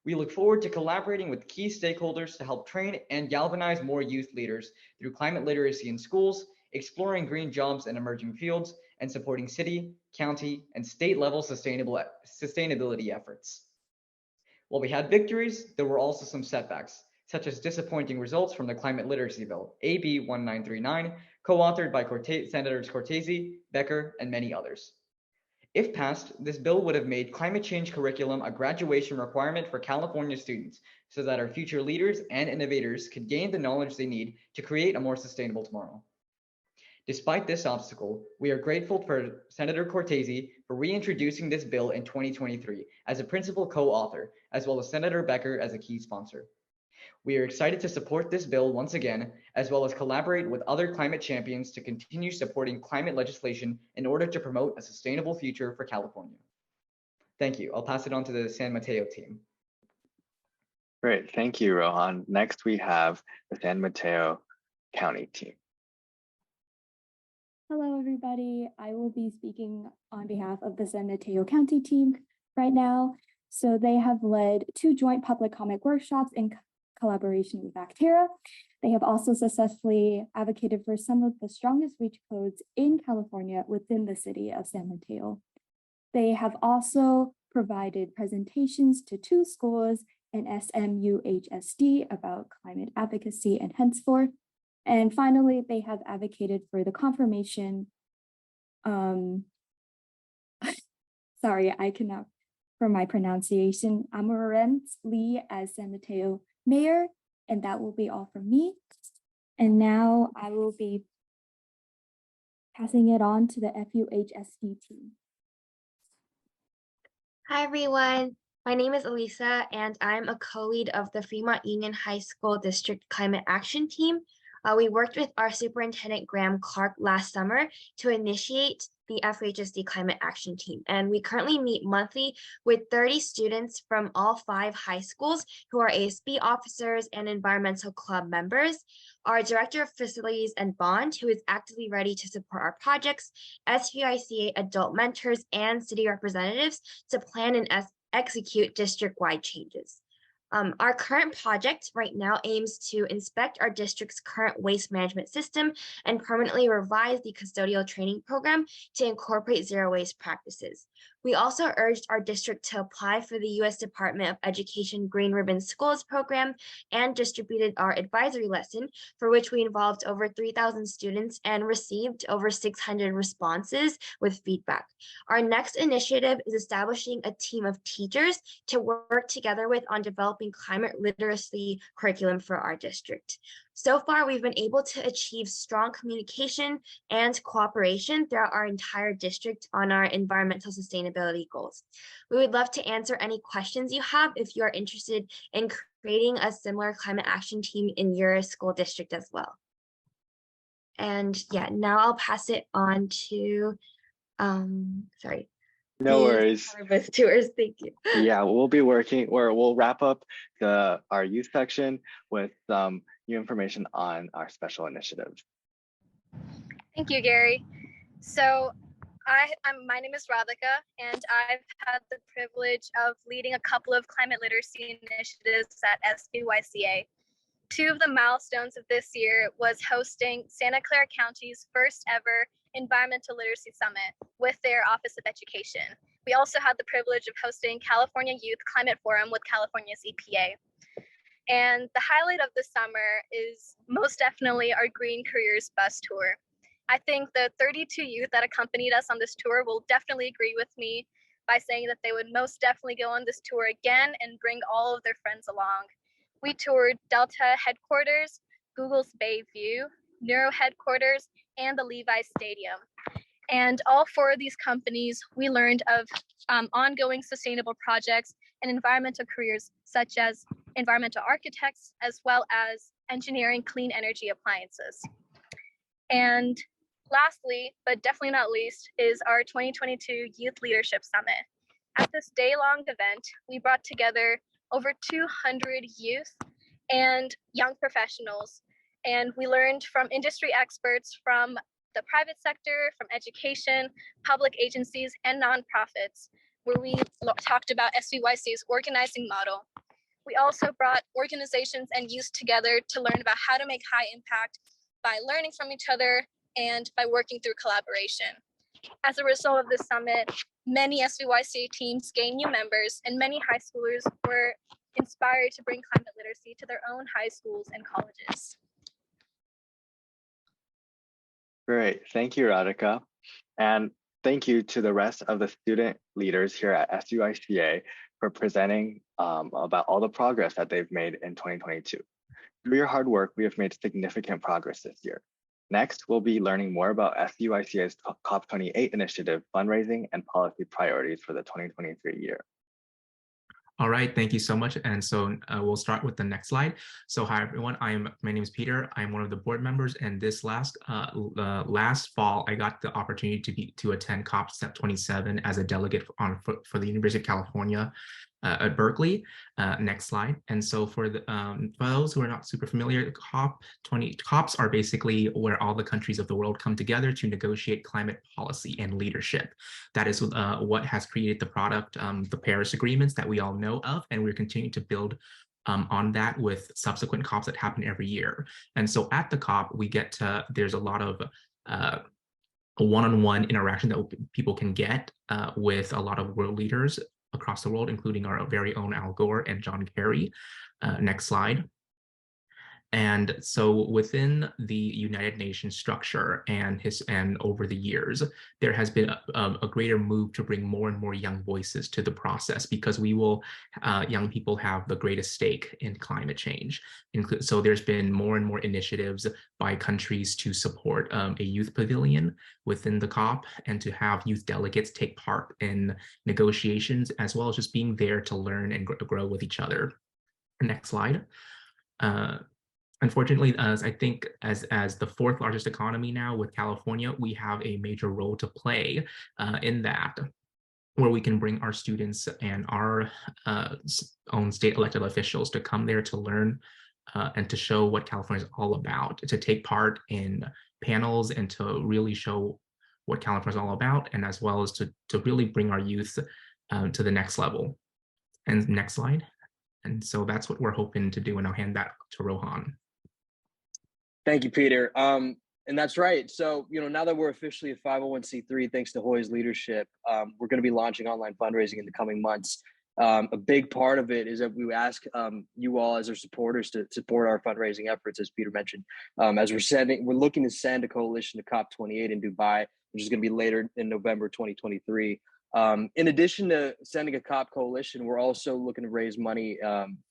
Speaker 12: We look forward to collaborating with key stakeholders to help train and galvanize more youth leaders through climate literacy in schools, exploring green jobs in emerging fields, and supporting city, county, and state level sustainability efforts. While we had victories, there were also some setbacks, such as disappointing results from the Climate Literacy Bill, AB 1939, co-authored by Senators Cortese, Becker, and many others. If passed, this bill would have made climate change curriculum a graduation requirement for California students so that our future leaders and innovators could gain the knowledge they need to create a more sustainable tomorrow. Despite this obstacle, we are grateful for Senator Cortese for reintroducing this bill in 2023 as a principal co-author, as well as Senator Becker as a key sponsor. We are excited to support this bill once again, as well as collaborate with other climate champions to continue supporting climate legislation in order to promote a sustainable future for California. Thank you. I'll pass it on to the San Mateo team.
Speaker 2: Great, thank you, Rohan. Next, we have the San Mateo County team.
Speaker 13: Hello, everybody. I will be speaking on behalf of the San Mateo County team right now. So they have led 2 joint public comment workshops in collaboration with Actera. They have also successfully advocated for some of the strongest reach codes in California within the city of San Mateo. They have also provided presentations to 2 schools and SMUHSD about climate advocacy and henceforth. And finally, they have advocated for the confirmation, sorry, I cannot, for my pronunciation, Amarant Lee as San Mateo Mayor, and that will be all from me. And now I will be passing it on to the FUHSD team.
Speaker 14: Hi, everyone. My name is Elisa, and I'm a co-lead of the Fremont Union High School District Climate Action Team. We worked with our superintendent, Graham Clark, last summer to initiate the FHSD Climate Action Team. And we currently meet monthly with 30 students from all 5 high schools who are ASB officers and environmental club members. Our Director of Facilities and Bond, who is actively ready to support our projects, SVYCA adult mentors, and city representatives to plan and execute district-wide changes. Our current project right now aims to inspect our district's current waste management system and permanently revise the custodial training program to incorporate zero waste practices. We also urged our district to apply for the U.S. Department of Education Green Ribbon Schools program and distributed our advisory lesson, for which we involved over 3,000 students and received over 600 responses with feedback. Our next initiative is establishing a team of teachers to work together with on developing climate literacy curriculum for our district. So far, we've been able to achieve strong communication and cooperation throughout our entire district on our environmental sustainability goals. We would love to answer any questions you have if you are interested in creating a similar climate action team in your school district as well. And yeah, now I'll pass it on to, sorry.
Speaker 2: No worries.
Speaker 14: With tours, thank you.
Speaker 2: Yeah, we'll be working, or we'll wrap up our youth section with new information on our special initiatives.
Speaker 15: Thank you, Gary. So my name is Radhika, and I've had the privilege of leading a couple of climate literacy initiatives at SVYCA. 2 of the milestones of this year was hosting Santa Clara County's first ever Environmental Literacy Summit with their Office of Education. We also had the privilege of hosting California Youth Climate Forum with California's EPA. And the highlight of the summer is most definitely our Green Careers Bus Tour. I think the 32 youth that accompanied us on this tour will definitely agree with me by saying that they would most definitely go on this tour again and bring all of their friends along. We toured Delta headquarters, Google's Bay View, Neuro headquarters, and the Levi Stadium. And all 4 of these companies, we learned of ongoing sustainable projects and environmental careers, such as environmental architects, as well as engineering clean energy appliances. And lastly, but definitely not least, is our 2022 Youth Leadership Summit. At this day-long event, we brought together over 200 youth and young professionals, and we learned from industry experts from the private sector, from education, public agencies, and nonprofits, where we talked about SVYC's organizing model. We also brought organizations and youth together to learn about how to make high impact by learning from each other and by working through collaboration. As a result of this summit, many SVYCA teams gained new members, and many high schoolers were inspired to bring climate literacy to their own high schools and colleges.
Speaker 2: Great, thank you, Radhika. And thank you to the rest of the student leaders here at SVYCA for presenting about all the progress that they've made in 2022. Through your hard work, we have made significant progress this year. Next, we'll be learning more about SVYCA's COP28 initiative, fundraising, and policy priorities for the 2023 year.
Speaker 16: All right, thank you so much. And so we'll start with the next slide. So hi, everyone. My name is Peter. I'm one of the board members. And this last fall, I got the opportunity to attend COP27 as a delegate for the University of California at Berkeley. Next slide. And so for those who are not super familiar, COPs are basically where all the countries of the world come together to negotiate climate policy and leadership. That is what has created the product, the Paris agreements that we all know of, and we're continuing to build on that with subsequent COPs that happen every year. And so at the COP, we get to, there's a lot of a one-on-one interaction that people can get with a lot of world leaders across the world, including our very own Al Gore and John Kerry. Next slide. And so within the United Nations structure and over the years, there has been a greater move to bring more and more young voices to the process, because young people have the greatest stake in climate change. So there's been more and more initiatives by countries to support a youth pavilion within the COP and to have youth delegates take part in negotiations, as well as just being there to learn and grow with each other. Next slide. unfortunately, as I think as the fourth largest economy now with California, we have a major role to play in that, where we can bring our students and our own state elected officials to come there to learn and to show what California is all about, to take part in panels and to really show what California is all about, and as well as to really bring our youth to the next level. And next slide. And so that's what we're hoping to do, and I'll hand that to Rohan.
Speaker 17: Thank you, Peter. And that's right. So, now that we're officially a 501c3, thanks to Hoy's leadership, we're going to be launching online fundraising in the coming months. A big part of it is that we ask you all as our supporters to support our fundraising efforts, as Peter mentioned. As we're looking to send a coalition to COP28 in Dubai, which is going to be later in November 2023. In addition to sending a COP coalition, we're also looking to raise money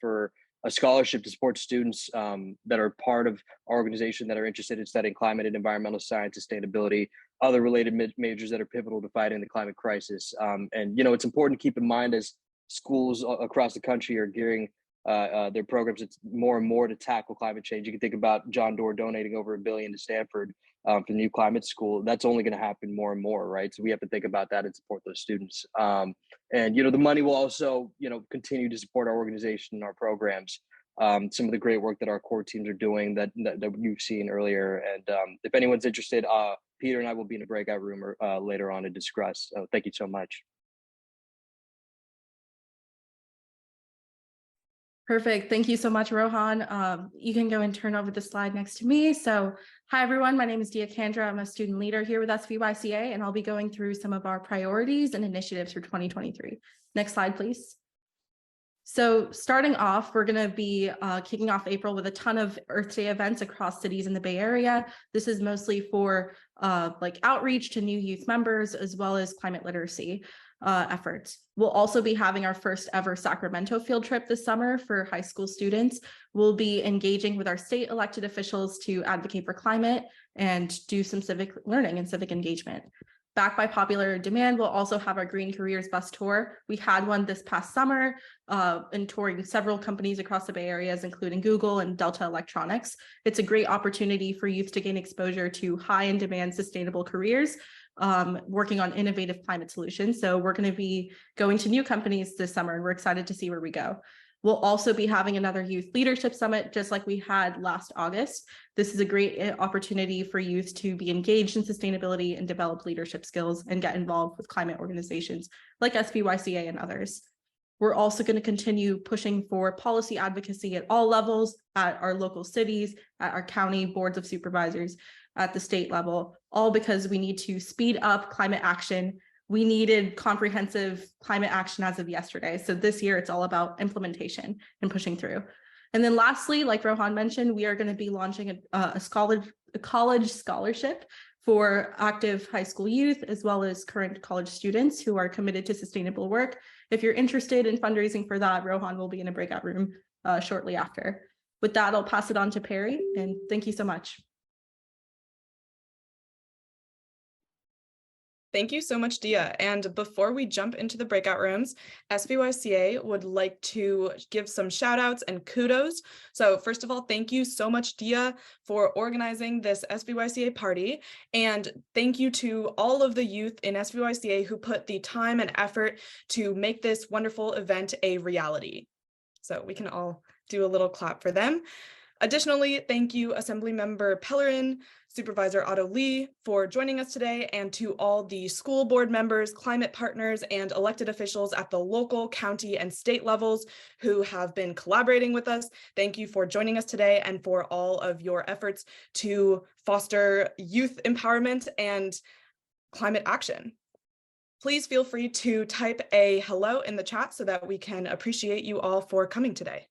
Speaker 17: for a scholarship to support students that are part of our organization that are interested in studying climate and environmental science, sustainability, other related majors that are pivotal to fighting the climate crisis. And it's important to keep in mind as schools across the country are gearing their programs more and more to tackle climate change. You can think about John Doerr donating over $1 billion to Stanford for the new climate school. That's only going to happen more and more, right? So we have to think about that and support those students. And the money will also continue to support our organization and our programs. Some of the great work that our core teams are doing that you've seen earlier. And if anyone's interested, Peter and I will be in a breakout room later on to discuss. So thank you so much.
Speaker 4: Perfect. Thank you so much, Rohan. You can go and turn over the slide next to me. So hi, everyone. My name is Dia Kandra. I'm a student leader here with SVYCA, and I'll be going through some of our priorities and initiatives for 2023. Next slide, please. So starting off, we're going to be kicking off April with a ton of Earth Day events across cities in the Bay Area. This is mostly for outreach to new youth members, as well as climate literacy efforts. We'll also be having our first ever Sacramento field trip this summer for high school students. We'll be engaging with our state elected officials to advocate for climate and do some civic learning and civic engagement. Backed by popular demand, we'll also have our Green Careers Bus Tour. We had one this past summer and touring several companies across the Bay Areas, including Google and Delta Electronics. It's a great opportunity for youth to gain exposure to high in demand sustainable careers, working on innovative climate solutions. So we're going to be going to new companies this summer, and we're excited to see where we go. We'll also be having another youth leadership summit, just like we had last August. This is a great opportunity for youth to be engaged in sustainability and develop leadership skills and get involved with climate organizations like SVYCA and others. We're also going to continue pushing for policy advocacy at all levels, at our local cities, at our county boards of supervisors, at the state level, all because we need to speed up climate action. We needed comprehensive climate action as of yesterday. So this year it's all about implementation and pushing through. And then lastly, like Rohan mentioned, we are going to be launching a college scholarship for active high school youth, as well as current college students who are committed to sustainable work. If you're interested in fundraising for that, Rohan will be in a breakout room shortly after. With that, I'll pass it on to Perry, and thank you so much.
Speaker 1: Thank you so much, Dia. And before we jump into the breakout rooms, SVYCA would like to give some shout outs and kudos. So first of all, thank you so much, Dia, for organizing this SVYCA party. And thank you to all of the youth in SVYCA who put the time and effort to make this wonderful event a reality. So we can all do a little clap for them. Additionally, thank you, Assemblymember Pellerin, Supervisor Otto Lee, for joining us today, and to all the school board members, climate partners, and elected officials at the local, county, and state levels who have been collaborating with us. Thank you for joining us today and for all of your efforts to foster youth empowerment and climate action. Please feel free to type a hello in the chat so that we can appreciate you all for coming today.